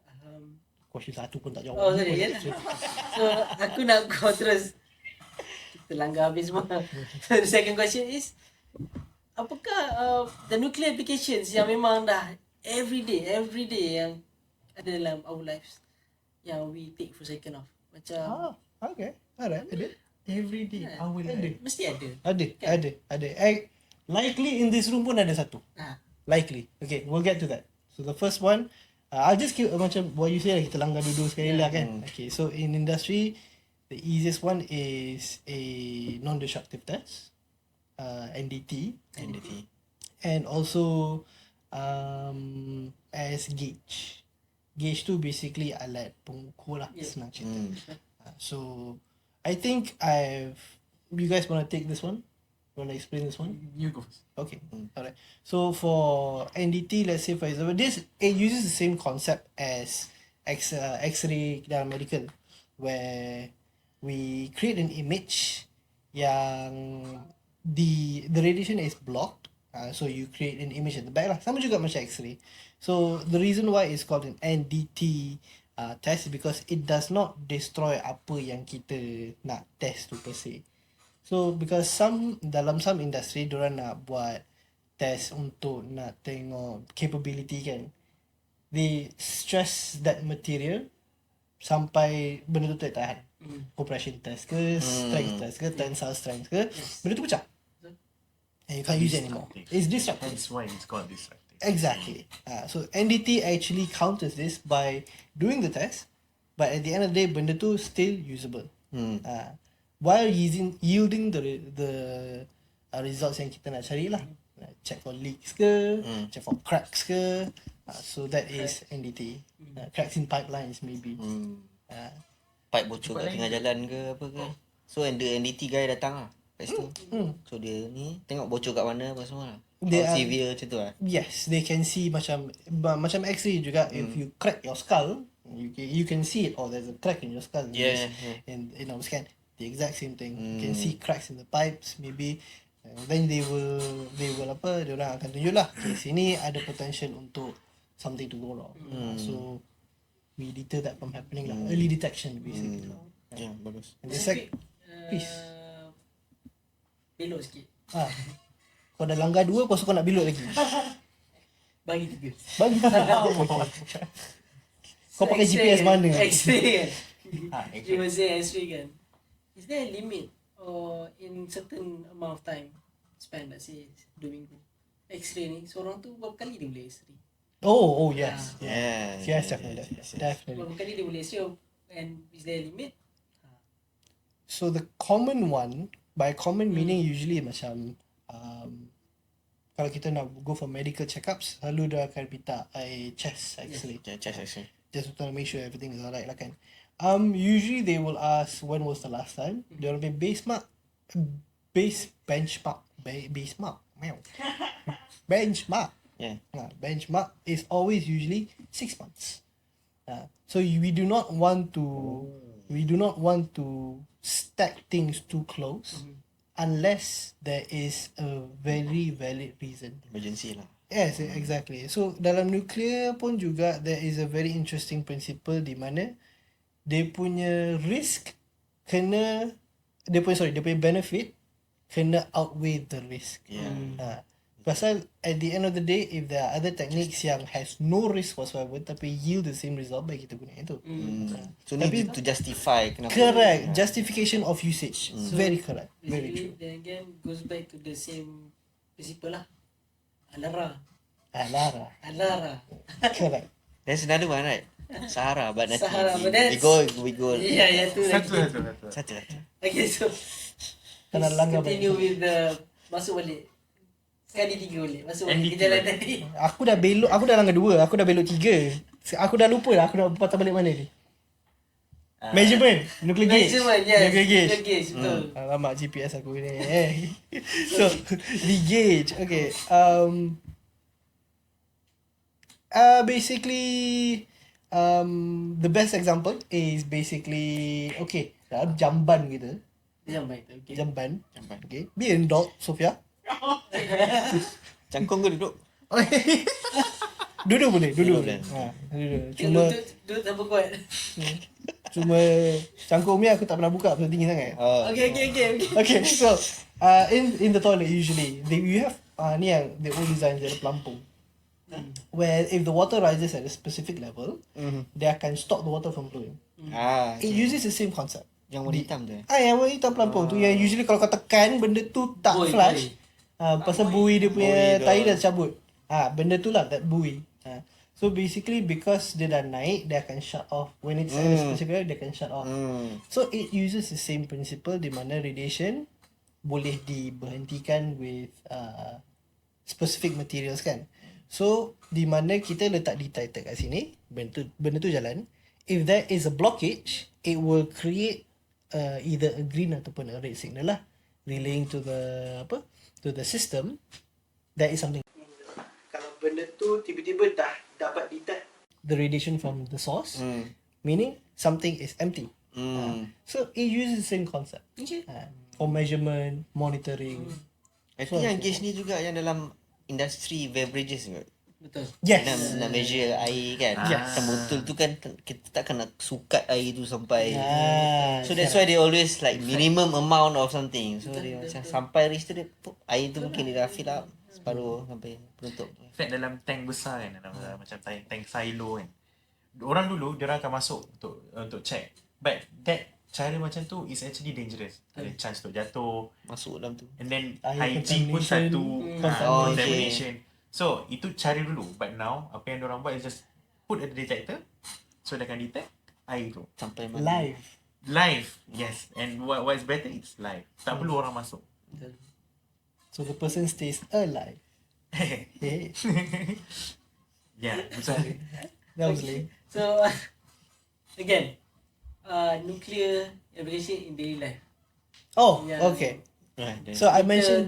Question satu pun tak jawab. oh sorry ya. So aku nak go terus. Kita langgar habis semua. So the second question is apakah the nuclear applications yang memang dah everyday yang ada dalam our lives yang we take for second off. Macam Okay. Alright. Ada. Every day, Yeah. I will Ada. mesti ada. Ada. Likely in this room pun ada satu. Likely. Okay, we'll get to that. So the first one, I'll just keep macam what you say lah, kita langgar dulu sekali lah kan. Okay, so in industry, the easiest one is a non-destructive test, NDT, and also as gauge. Gauge tu basically alat pengukur lah, senang cerita. So I think you guys want to take this one? Want to explain this one? You go first. Okay. Alright. So for NDT, let's say for example, it uses the same concept as X-ray dalam medical, where we create an image yang the radiation is blocked. So you create an image at the back lah. Sama juga macam X-ray. So the reason why it's called an NDT test is because it does not destroy apa yang kita nak test tu per se. So because dalam some industry diorang nak buat test untuk nak tengok capability kan. They stress that material sampai benda tu tak tahan. Compression test ke, strength test ke, tensile strength ke, benda tu pecah. And you can't use it anymore. It's destructive. That's why it's called destructive. Exactly. So NDT actually counters this by doing the test, but at the end of the day, benda tu still usable. While yielding the results yang kita nak cari lah. Check for leaks ke, check for cracks ke, So that is NDT. Cracks in pipelines maybe. Uh, Pipe bocor kat tengah jalan ke apa ke. So and the NDT guy datang lah kat situ. So dia ni tengok bocor kat mana apa semua lah. They How are- severe macam tu lah. Yes, they can see macam X-ray juga. If you crack your skull, you can see it. Oh, there's a crack in your skull. Yeah, In our scan, the exact same thing. You can see cracks in the pipes, maybe. Then they will apa? Dia orang akan tunjuk lah. Okay, sini ada potential untuk something to go wrong. So we deter that from happening lah. Early detection basically. Ya, bagus. And the please. Belok sikit. Kau dah langgar 2, lepas tu kau nak belok lagi. Bagi 3. Bagi. Kau pakai GPS mana? X-ray kan. X-ray. You must say X-ray kan. Is there a limit or in certain amount of time spend, let's say 2 minggu? X-ray ni, seorang tu berapa kali dia boleh X-ray? Oh yes. Yes, Definitely. Berapa kali dia boleh X-ray and is there a limit? So the common one, by common meaning usually macam kalau kita nak go for medical checkups, selalu dia akan minta chest X-ray. Chest X-ray. Just to make sure everything is alright lah kan. Usually they will ask when was the last time. There will be benchmark, benchmark. Yeah. Benchmark is always usually 6 months. So we do not want to stack things too close unless there is a very valid reason. Emergency lah. Yes, exactly. So dalam nuclear pun juga there is a very interesting principle di mana dia punya risk dia punya benefit kena outweigh the risk. Pasal at the end of the day, if there are other techniques yang has no risk whatsoever tapi yield the same result, baik kita guna itu. So need to justify kenapa. Correct. Justification of usage. Very correct. Very true. Then again goes back to the same principle lah. Alara. Correct. There's another one, right? Sahara, but nothing. Sahara, but that's- we go. Yeah, tu lagi. Satu. Okay, so Kena let's langgar continue balik. with the masuk balik. Sekali 3 boleh. Masuk balik NDT ke jalan balik. tadi. Aku dah langgar 2, aku dah belok 3. Aku dah lupa lah aku nak patah balik mana ni. Measurement, nuclear gauge. Measurement, yes. Nuclear gauge. Nuclear gauge, betul. Alamak GPS aku ni. So, the gauge. Okay. Basically, the best example is basically okay. Dalam jamban kita. Jamban tu. Okay. Jamban. Okay. Be an adult, Sophia. Cangkung ke duduk? Duduk boleh. Duduk. boleh. Cuma Duduk tanpa kuat. Cuma cangkung ni aku tak pernah buka pasal tinggi sangat. Okay. Okay, so in the toilet usually you have ni yang the old design dia ada pelampung. Where if the water rises at a specific level, they akan stop the water from flowing. It uses the same concept. Yang warna hitam tu. Yang warna hitam pelampung tu yang usually kalau kau tekan benda tu tak Buoy, flush. Pasal buoy dia punya Buoy tu. tahi dah cabut. Benda tu lah that buoy. So basically because dia dah naik, dia akan shut off. When it's at a specific level, dia akan shut off. So it uses the same principle di mana radiation boleh diberhentikan with specific materials kan. So di mana kita letak detector kat sini, benda tu jalan. If there is a blockage, it will create either a green ataupun a red signal lah, relaying to the system there is something. Kalau benda tu tiba-tiba dah dapat detect the radiation from the source, meaning something is empty. So it uses the same concept. For measurement, monitoring. I think yang gauge ni juga yang dalam industri beverages kot. Betul. Yes. Nak measure air kan. Macam botol tu kan kita takkan nak sukat air tu sampai. So that's why they always like minimum amount of something. So dia macam sampai reach tu dia air tu mungkin dia dah fill up separuh sampai penutup. In fact dalam tank besar kan, dalam macam tank silo kan. Orang dulu dia orang akan masuk untuk check. But that cara macam tu is actually dangerous. Ada chance untuk jatuh. Masuk dalam tu. And then Air hygiene pun satu contamination. contamination. So itu cara dulu. But now apa yang diorang buat is just put a detector. So dia akan detect air tu. Sampai mana. Live. Yes. And what's better it's live. Tak perlu orang masuk. So the person stays alive. Hey. Yeah, sorry. That was lame. So again, nuclear application in daily life. Oh, Yeah. okay. Right. So I Kita mentioned.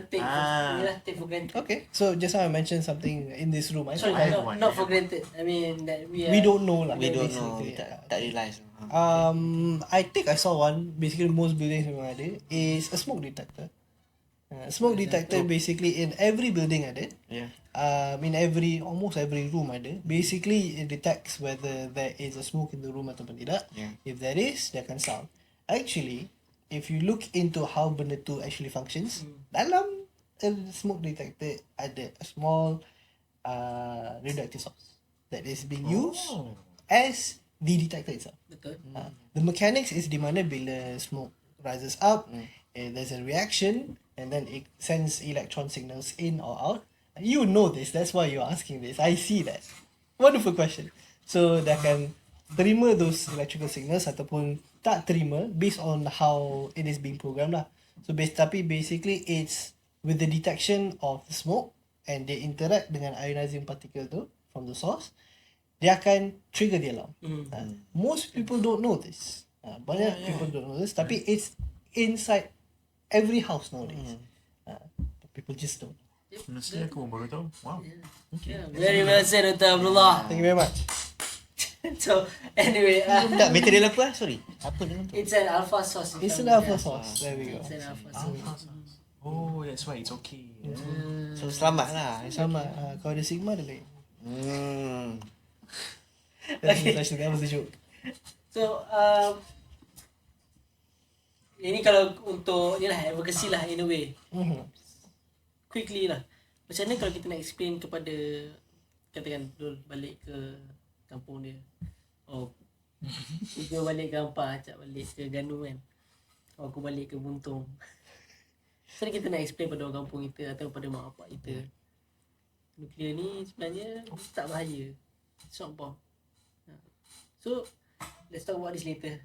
take for granted. Okay, so just now I mentioned something in this room. I Sorry, think I have one. not for granted. I mean that we we don't know lah. We don't know. basically. Tak realise. I think I saw one. Basically, most buildings memang ada is a smoke detector. Smoke detector basically in every building ada. Yeah. In almost every room ada. Basically, it detects whether there is a smoke in the room ataupun tidak. Yeah. If there is, dia akan sound. Actually, if you look into how benda tu actually functions, dalam smoke detector ada a small radioactive source that is being used as the detector itself. betul. The mechanics is di mana bila smoke rises up, there's a reaction and then it sends electron signals in or out. You know this, that's why you're asking this. I see that. Wonderful question. So dia akan terima those electrical signals ataupun tak terima based on how it is being programmed lah. So tapi basically it's with the detection of the smoke and they interact dengan ionizing particle tu from the source, dia akan trigger the alarm. Most people don't know this. Banyak people don't know this, tapi it's inside every house nowadays. People just don't. Honestly, aku baru tahu. Wow. Yeah, very well said, Dr. Abdullah. Thank you very much. So anyway, Tak, material apa? Sorry. Apa dalam tu? it's an alpha source. It's an alpha source. There we go. It's an alpha source. Oh, that's why it's okay. So selamat lah. Sama. Kalau ada sigma dia lain. That was the joke. So ini kalau untuk ni lah advocacy lah in a way. Quickly lah. Macam mana kalau kita nak explain kepada katakan Dul balik ke kampung dia. Oh. Kita balik ke Ampah, Acap balik ke Ganu kan. Oh, aku balik ke Buntung. So kita nak explain pada orang kampung kita atau pada mak bapak kita. Nuklear ni sebenarnya tak bahaya. It's not bomb. So let's talk about this later.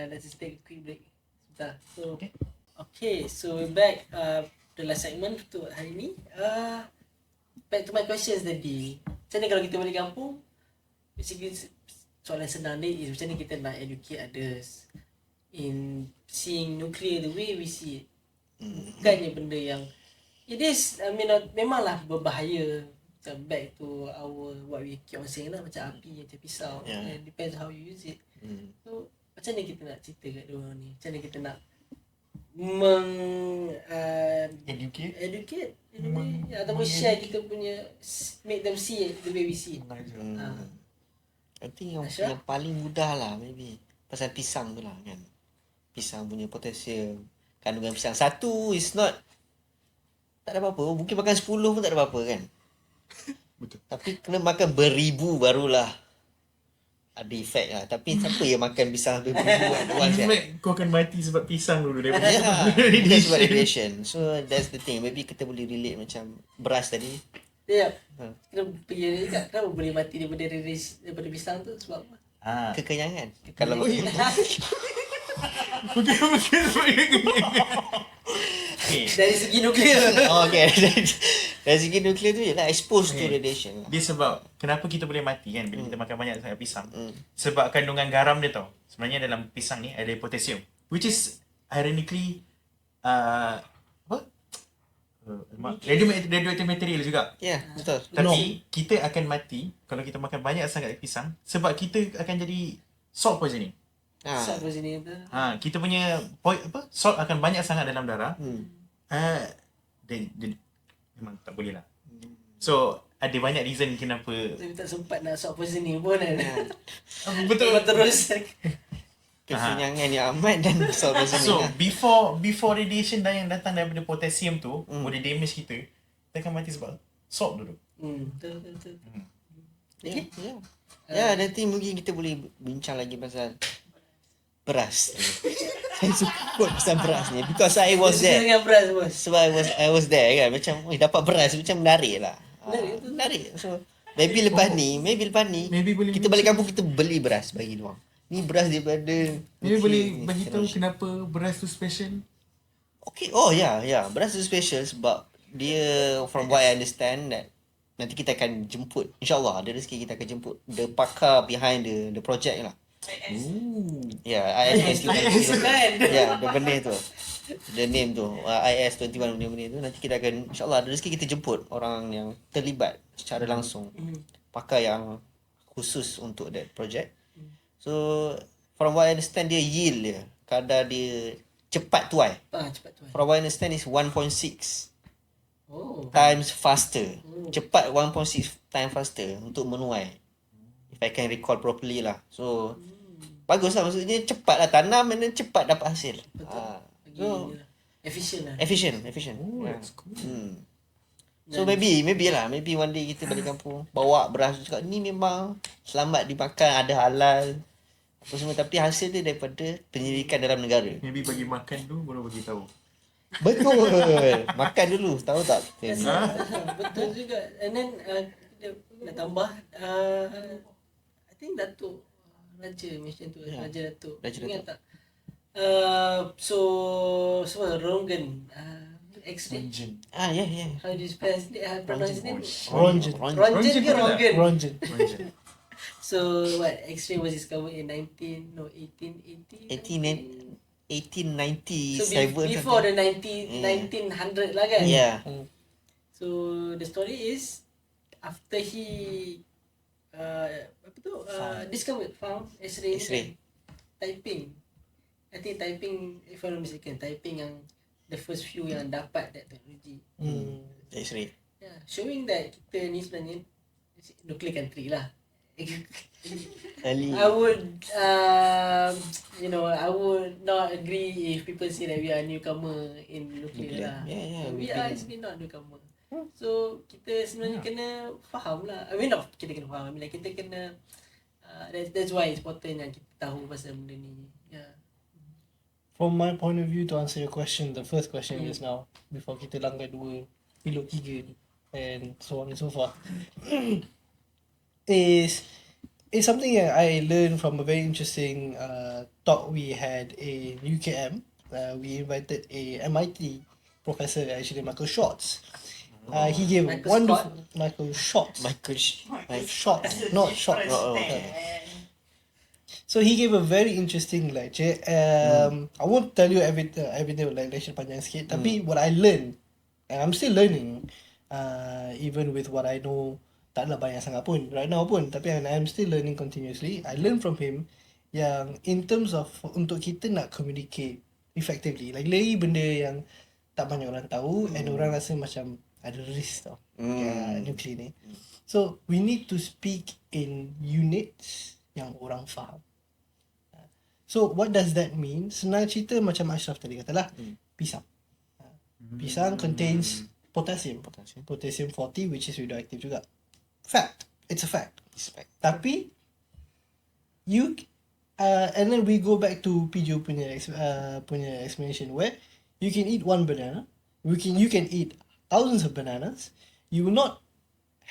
Let's just take a quick break. Sebentar. So okay, so we're back. The last segment untuk hari ni. Back to my questions tadi. Macam mana kalau kita balik kampung? Basically soalan senang ni is macam mana kita nak educate others in seeing nuclear the way we see it. Bukannya benda yang it is, I mean, memanglah berbahaya. Macam back to our what we keep on saying lah, macam api, macam pisau. It depends how you use it. So macam mana kita nak cerita kat diorang ni? Macam mana kita nak educate in a way, ataupun share kita punya, make them see it the way we see it. I think yang paling mudah lah maybe pasal pisang tu lah kan. Pisang punya potential kandungan pisang satu is not, tak ada apa-apa. Mungkin makan 10 pun tak ada apa-apa kan. Betul. Tapi kena makan beribu barulah ada efek lah. Tapi siapa yang makan pisang beribu once In kan? fact, kau akan mati sebab pisang dulu daripada That's what radiation. So that's the thing. Maybe kita boleh relate macam beras tadi. Ya. Kita pergi dekat kenapa boleh mati daripada pisang tu sebab apa? Kekenyangan. Kalau Dari segi nuklear. okay. Dari segi nuklear tu je lah, exposed to radiation lah. Dia sebab kenapa kita boleh mati kan bila kita makan banyak sangat pisang. Sebab kandungan garam dia tau. Sebenarnya dalam pisang ni ada potassium, which is ironically radioactive material juga. Ya, betul. Tapi kita akan mati kalau kita makan banyak sangat pisang sebab kita akan jadi salt poisoning. Salt poisoning tu. Kita punya salt akan banyak sangat dalam darah. Dia memang tak boleh lah. So ada banyak reason kenapa. Saya tak sempat nak salt poisoning pun kan. Betul. Terus. Kesenyangan yang amat dan salt poisoning So lah. before radiation yang datang daripada potassium tu boleh damage kita akan mati sebab salt dulu. Betul. Okay. Ya, nanti mungkin kita boleh bincang lagi pasal beras. Saya suka pasal beras ni because I was there. Dengan beras bos. Sebab I was there kan. Macam dapat beras macam menarik lah. Menarik. So maybe lepas ni Maybe boleh kita balik kampung, kita beli beras bagi diorang. Ni beras daripada boleh bagi tahu kenapa beras tu special. Okay. Oh ya, beras tu special sebab dia, from what I understand, that nanti kita akan jemput, InsyaAllah ada rezeki kita akan jemput the pakar behind the project lah. IS the benda tu, the name tu, IS 21 benda-benda tu. Nanti kita akan, InsyaAllah ada rezeki kita jemput orang yang terlibat secara langsung, pakar yang khusus untuk that project. So from what I understand, dia yield dia, kadar dia cepat tuai. Cepat tu. From what I understand is 1.6 times faster. Cepat 1.6 times faster untuk menuai. If I can recall properly lah. So bagus lah, maksudnya cepat lah tanam and then cepat dapat hasil. So Efficient lah. efficient. That's cool. So maybe one day kita balik kampung bawa beras, cakap ni memang selamat dimakan, ada halal apa semua, tapi hasil dia daripada penyelidikan dalam negara. Maybe bagi makan dulu baru bagi tahu. Betul. Makan dulu, tahu tak? Betul juga. And then nak tambah, I think Datuk Raja mention tu, Raja Datuk. Ingat tak? So Rongen, X-ray. Yeah. How do you pronounce his name? Rongen. Rongen. Rongen. So what? X-ray was discovered in 1880. 1897. So before the 1900 lah kan? Yeah. So the story is after he found X-ray. Typing. I think typing, if I'm not mistaken, typing yang the first few yang dapat that technology. X-ray. Yeah, showing that kita ni sebenarnya nuclear country lah. Ali. I would I would not agree if people say that we are newcomer in nuclear lah. Yeah, We are actually not newcomer. So kita sebenarnya kena faham lah. I mean not kita kena faham, I mean like kita kena that's why it's important yang kita tahu pasal benda ni. Yeah. From my point of view, to answer your question, the first question just now, before kita langgar 2, pilot 3 and so on and so forth, is something that I learned from a very interesting talk we had in UKM. We invited a MIT professor, actually Michael Schwartz. He gave Michael Schwartz. Schwartz, not Schwartz. So he gave a very interesting lecture. I won't tell you everything like lecture panjang sikit. Tapi what I learned, and I'm still learning, even with what I know, taklah banyak sangat pun right now pun. Tapi I'm still learning continuously. I learn from him yang in terms of untuk kita nak communicate effectively, like lagi benda yang tak banyak orang tahu and orang rasa macam ada risk tau. Nuclear ni. So we need to speak in units yang orang faham. So what does that mean? Senang cerita macam Ashraf tadi katalah, pisang. Pisang contains potassium 40, which is radioactive juga. Fact. It's a fact. Tapi you and then we go back to PJ punya explanation where you can eat one banana, you can eat thousands of bananas, you will not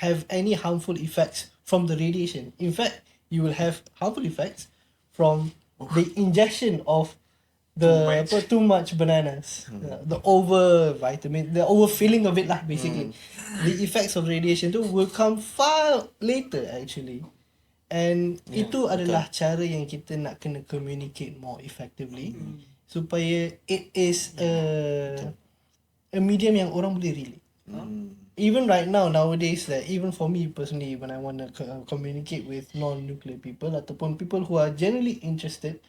have any harmful effects from the radiation. In fact, you will have harmful effects from the ingestion of too much bananas, the overfilling of it lah basically. The effects of radiation tu will come far later actually, and itu adalah cara yang kita nak kena communicate more effectively supaya it is a medium yang orang boleh relate. Even right now nowadays, that even for me personally, when I want to communicate with non-nuclear people ataupun people who are generally interested,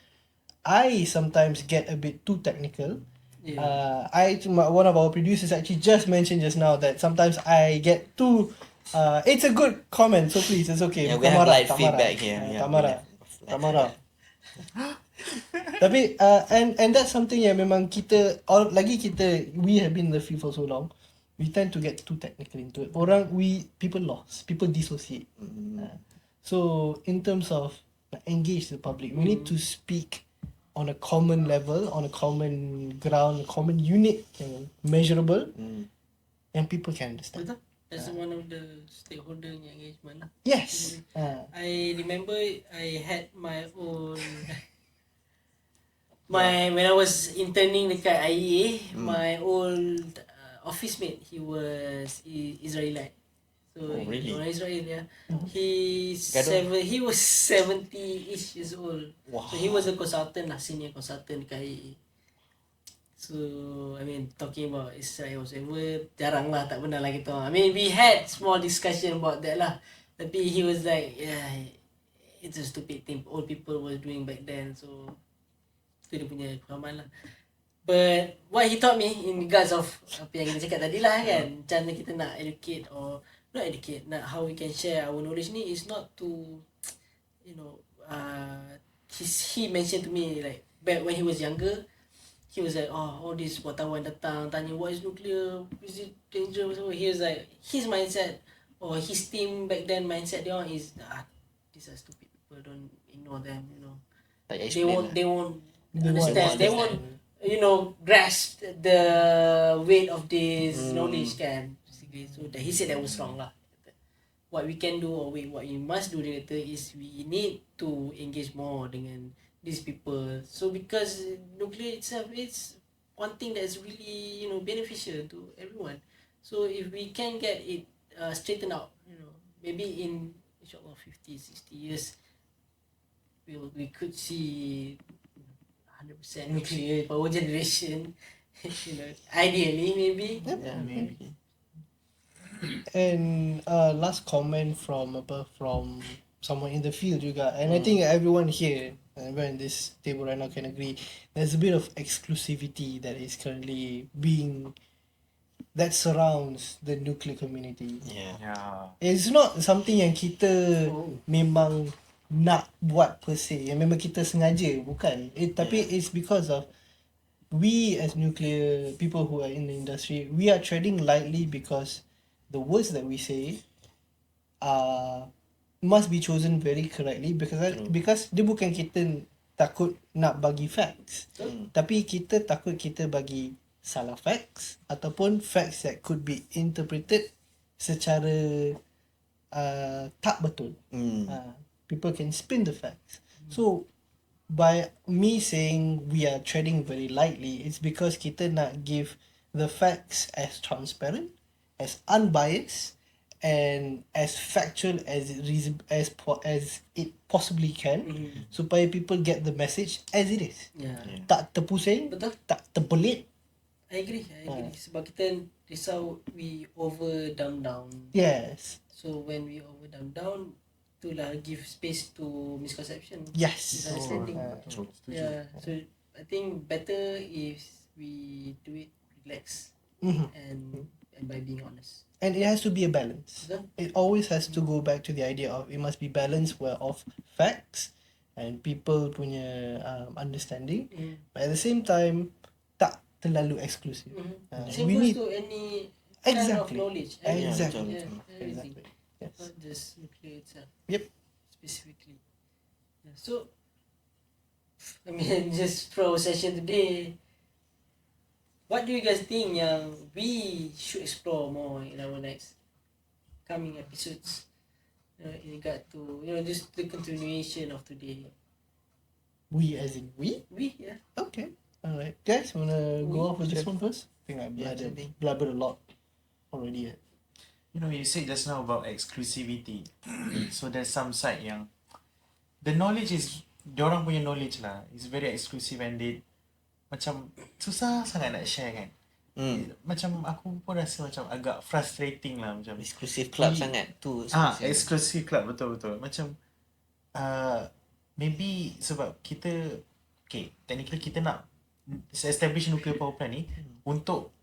I sometimes get a bit too technical. One of our producers actually just mentioned just now that sometimes I get too it's a good comment, so please, it's okay. We have light feedback here. Tak marah. Tapi and that's something yang memang kita we have been in the field for so long, we tend to get too technical into it. People dissociate. So in terms of engage the public, we need to speak on a common level, on a common ground, a common unit yang measurable, and people can understand. Betul. That's one of the stakeholder engagement lah. Yes. I remember I had my own when I was interning dekat IEA, my old office mate, he was Israelite. So Oh, really? orang Israel, yeah. Gaduh. He was 70-ish years old. Wow. So he was a consultant lah, senior consultant kat IAE. So I mean talking about Israel whatever, jarang lah, tak pernah lah kita. I mean we had small discussion about that lah. Tapi he was like, yeah, it's a stupid thing old people were doing back then. So itu dia punya pengalaman lah. But what he taught me in regards of apa yang kita cakap tadi lah kan, macam mana kita nak educate or not educate, nak how we can share our knowledge ni is not to, you know, he mentioned to me like back when he was younger, he was like, oh, all these wartawan datang tanya what is nuclear, is it dangerous? He was like, his mindset or his team back then mindset dia orang is these are stupid people, don't ignore them, you know. Tak payah They explain won't lah. they won't They understand, they won't, you know, grasp the weight of this knowledge kan. Basically. So that he said that was wrong lah. What we can do or what we must do dia kata is we need to engage more dengan these people. So because nuclear itself is one thing that's really, you know, beneficial to everyone. So if we can get it straightened out, you know, maybe in inshallah 50, 60 years we could see 100% nuclear power generation. You know, ideally maybe. Yeah, maybe. And last comment from someone in the field juga, and I think everyone here, everyone in this table right now can agree, there's a bit of exclusivity that is currently that surrounds the nuclear community. Yeah. Yeah. It's not something yang kita memang nak buat per se, yang memang kita sengaja, bukan. Tapi it's because of we as nuclear people who are in the industry, we are treading lightly because the words that we say must be chosen very correctly, because dia bukan kita takut nak bagi facts, tapi kita takut kita bagi salah facts ataupun facts that could be interpreted secara tak betul. People can spin the facts. So by me saying we are treading very lightly, it's because kita nak give the facts as transparent, as unbiased, and as factual as it possibly can, supaya people get the message as it is. Yeah. Tak terpusing, Betul. tak terbelit. I agree. Sebab kita risau we over dumb down. Yes. So when we over dumb down, itulah give space to misconception. Yes. Misunderstanding. True. Yeah. So I think better if we do it relaxed and by being honest. And it has to be a balance. Betul? It always has to go back to the idea of it must be balance of facts and people punya understanding, but at the same time tak terlalu exclusive. Same We goes need to any kind of exactly. knowledge. Exactly. Yeah, everything. Exactly. Yes. Not just nuclear itself. Yep. Specifically. Yeah. So, I mean, just for our session today, what do you guys think yang we should explore more in our next coming episodes? In regard to, you know, just the continuation of today. We as in we? We, yeah. Okay. Alright. Guys, wanna go off with this one first? I think I blabbered a lot already. You know, you said just now about exclusivity. So there's some side yang the knowledge is, diorang punya knowledge lah, is very exclusive and they macam susah sangat nak share kan. Macam aku pun rasa macam agak frustrating lah, macam Exclusive club sangat tu. exclusive club, betul-betul. Macam maybe sebab kita, okay, technically kita nak establish nuclear power plant ni untuk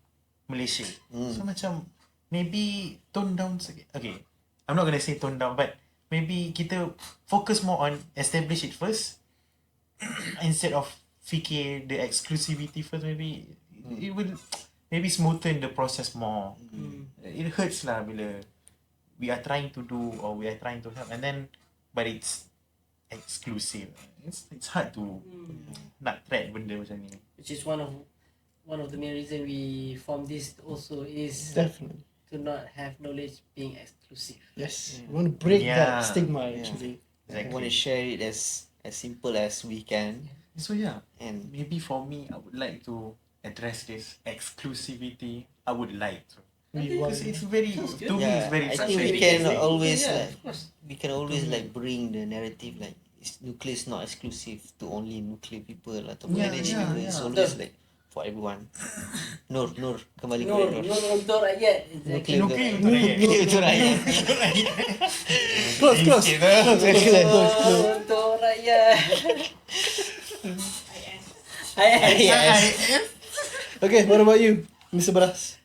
Malaysia. So macam maybe tone down sikit. Okay, I'm not gonna say tone down, but maybe kita focus more on establish it first instead of fikir the exclusivity first. Maybe it will maybe smoothen the process more. It hurts lah bila we are trying to do or we are trying to help and then but it's exclusive. It's hard to nak track benda macam ni. Which is one of the main reason we formed this also is Definitely. to not have knowledge being exclusive. Yes. We want to break Yeah. that stigma actually. I want to share it as simple as we can. So yeah, And maybe for me, I would like to address this exclusivity. I would like to. Because it's very, to me, it's Yeah, very I think we frustrating. can Frustrating. always Yeah, like of course. we can always like bring the narrative like nuclear is not exclusive to only nuclear people atau energy people. It's always like for everyone. Nur kembali Nur, kepada Nur. Nur untuk rakyat. Nuclear Nuclear untuk rakyat. Nuclear untuk rakyat. Close. Nur untuk rakyat. Yes. Okay, what about you, Mr. Baras?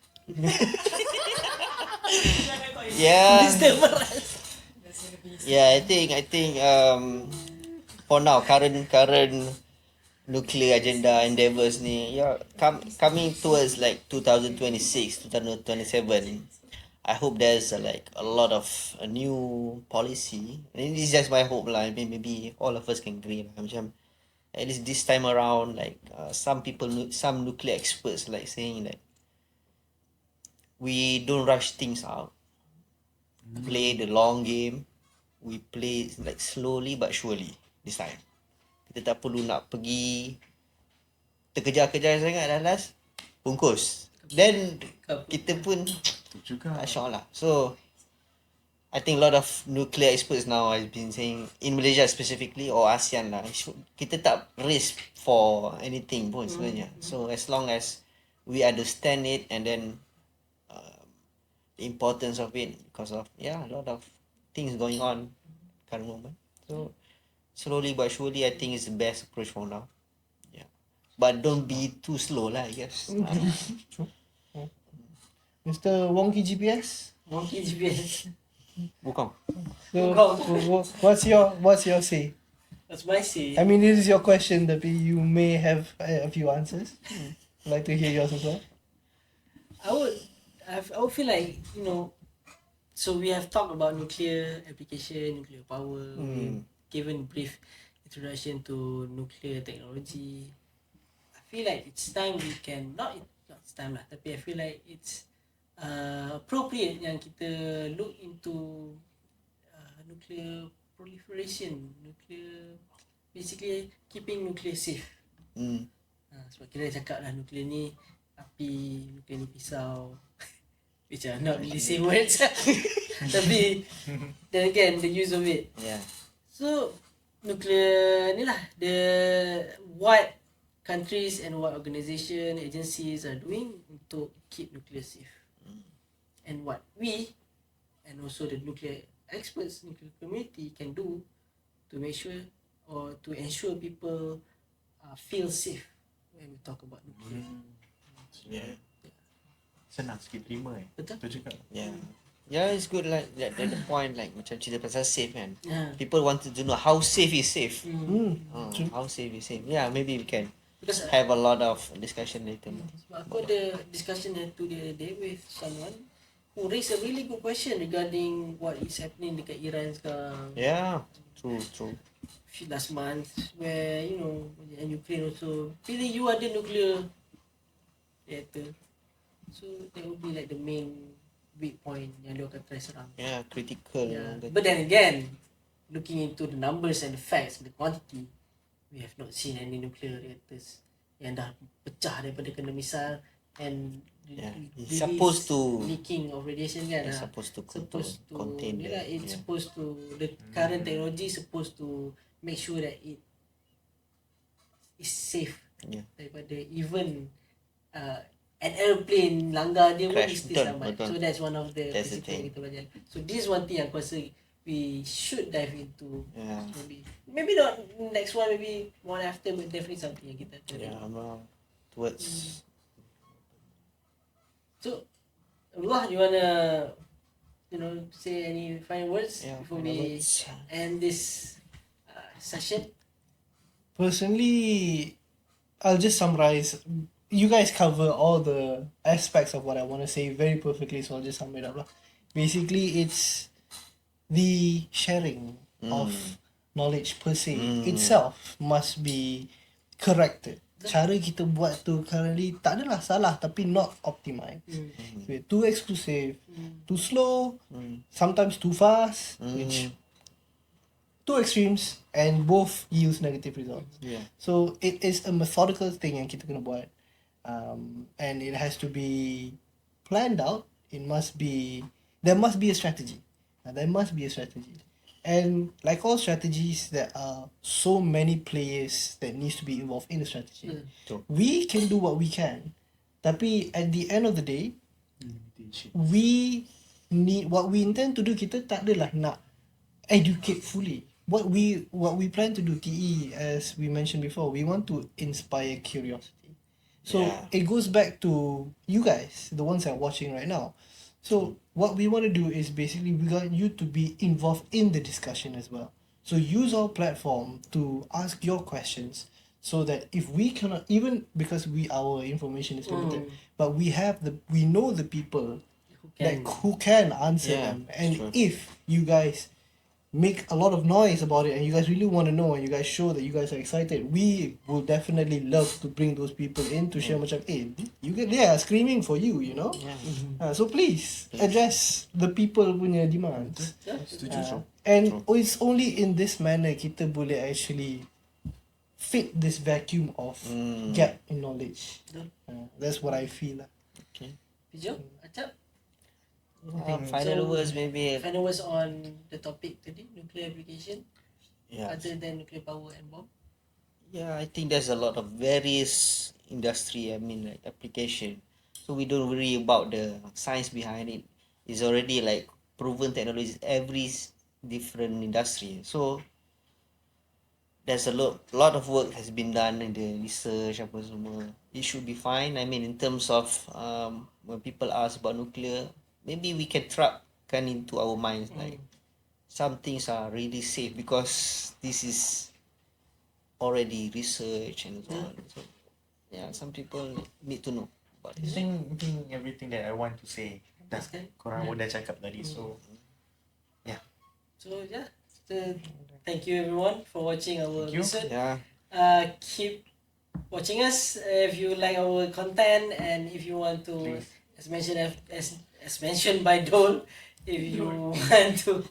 Yeah. Mr. Baras. Yeah, I think for now current nuclear agenda endeavors ni coming towards like 2026 2027. I hope there's like a lot of a new policy. And this is just my hope lah. Maybe all of us can agree lah. Macam at least this time around like some nuclear experts like saying that we don't rush things out. Play the long game. We play like slowly but surely this time. Kita tak perlu nak pergi terkejar-kejar sangat dah last bungkus. Then kita pun Juga. tak syok lah. So I think a lot of nuclear experts now has been saying in Malaysia specifically or ASEAN lah, kita tak risk for anything pun sebenarnya. So as long as we understand it and then the importance of it because of a lot of things going on current moment. So slowly but surely I think it's the best approach for now. Yeah. But don't be too slow lah, I guess. Mr. Wonky GPS? Monkey GPS. Bukan. So, what's your say? That's my say. I mean, this is your question, tapi you may have a few answers. I'd like to hear yours as well. I would feel like, so we have talked about nuclear application, nuclear power. We've given brief introduction to nuclear technology. I feel like it's time we can not it's time lah, tapi I feel like it's appropriate yang kita look into nuclear proliferation, basically keeping nuclear safe. Sebab kita dah cakap lah nuclear ni api, nuclear ni pisau, which are not really same words. Tapi then again the use of it. Yeah. So nuclear ni lah what countries and what organisation, agencies are doing untuk keep nuclear safe. And what we and also the nuclear experts, nuclear community can do to make sure or to ensure people feel safe when we talk about nuclear. Yeah. Senang sikit terima Betul. Betul juga. Yeah. Yeah, it's good like that the point like macam cerita pasal safe kan. Yeah. People wanted to know how safe is safe. True. How safe is safe. Yeah, maybe we can Because have a lot of discussion later. sebab aku ada discussion to the other day with someone who raised a really good question regarding what is happening dekat Iran sekarang. Yeah, true. Last month where and Ukraine also bila you ada nuclear reactor, so that would be like the main weak point yang dia akan try serang. Yeah, critical. Yeah. But then again, looking into the numbers and the facts, the quantity, we have not seen any nuclear reactors yang dah pecah daripada kena misal and It's supposed to leaking of radiation kan. It's supposed to contain contain that. it's supposed to the current technology is supposed to make sure that it is safe daripada even an airplane langgar dia pun Crash, is still betul, selamat. betul. So that's one of the That's the principle thing. kita belajar. So this is one thing aku rasa we should dive into. Yeah. Maybe not next one, maybe one after, but definitely something yang kita Yeah, towards So, Allah, you wanna say any final words before we end this session? Personally, I'll just summarize. You guys cover all the aspects of what I want to say very perfectly, so I'll just sum it up lah. Basically, it's the sharing of knowledge per se itself must be corrected. Cara kita buat tu currently tak adalah salah tapi not optimized. We're too exclusive, too slow, sometimes too fast, which two extremes and both yields negative results. Yeah. So it is a methodical thing yang kita kena buat, and it has to be planned out there must be a strategy. There must be a strategy. And like all strategies, there are so many players that needs to be involved in the strategy. Betul. We can do what we can, tapi at the end of the day, we need what we intend to do. Kita tak adalah nak educate fully. What we plan to do, TE, as we mentioned before, we want to inspire curiosity. So Yeah. it goes back to you guys, the ones that are watching right now. So what we want to do is basically we want you to be involved in the discussion as well. So use our platform to ask your questions, so that if we cannot, even because our information is limited, but we know the people who can answer Yeah, them. And true. if you guys make a lot of noise about it and you guys really want to know and you guys show that you guys are excited, we will definitely love to bring those people in to share macam, they are screaming for you, you know. So please address the people punya demands. And it's only in this manner kita boleh actually fit this vacuum of gap in knowledge. That's what I feel lah. Pijo, Acap, Final So, words maybe. final words on the topic tadi, nuclear application, Yeah. other than nuclear power and bomb. Yeah, I think there's a lot of various industry, like application. So we don't worry about the science behind it. It's already like proven technologies every different industry. So there's a lot of work has been done in the research apa semua. It should be fine. I mean in terms of when people ask about nuclear, maybe we can trapkan into our minds like some things are really safe because this is already research and so on. So yeah, some people need to know about I this. think everything that I want to say dah Okay. korang dah cakap tadi. So So yeah, thank you everyone for watching our Thank you. episode. Yeah. Keep watching us if you like our content and if you want to, Please. as mentioned by Dole, if you want to,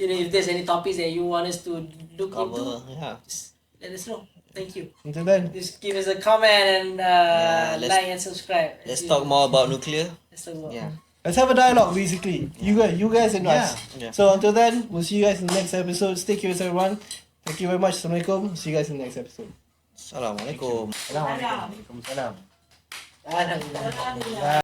if there's any topics that you want us to look Cover. into, Yeah. just let us know. Thank you. Until then, Just give us a comment and let's- like and subscribe. Let's talk more about nuclear. Let's talk about. Yeah. let's have a dialogue basically. You guys and us. Yeah. So until then, we'll see you guys in the next episode. Stay curious everyone. Thank you very much. Assalamualaikum. See you guys in the next episode. Assalamualaikum. Assalamualaikum. Waalaikumsalam. Alhamdulillah.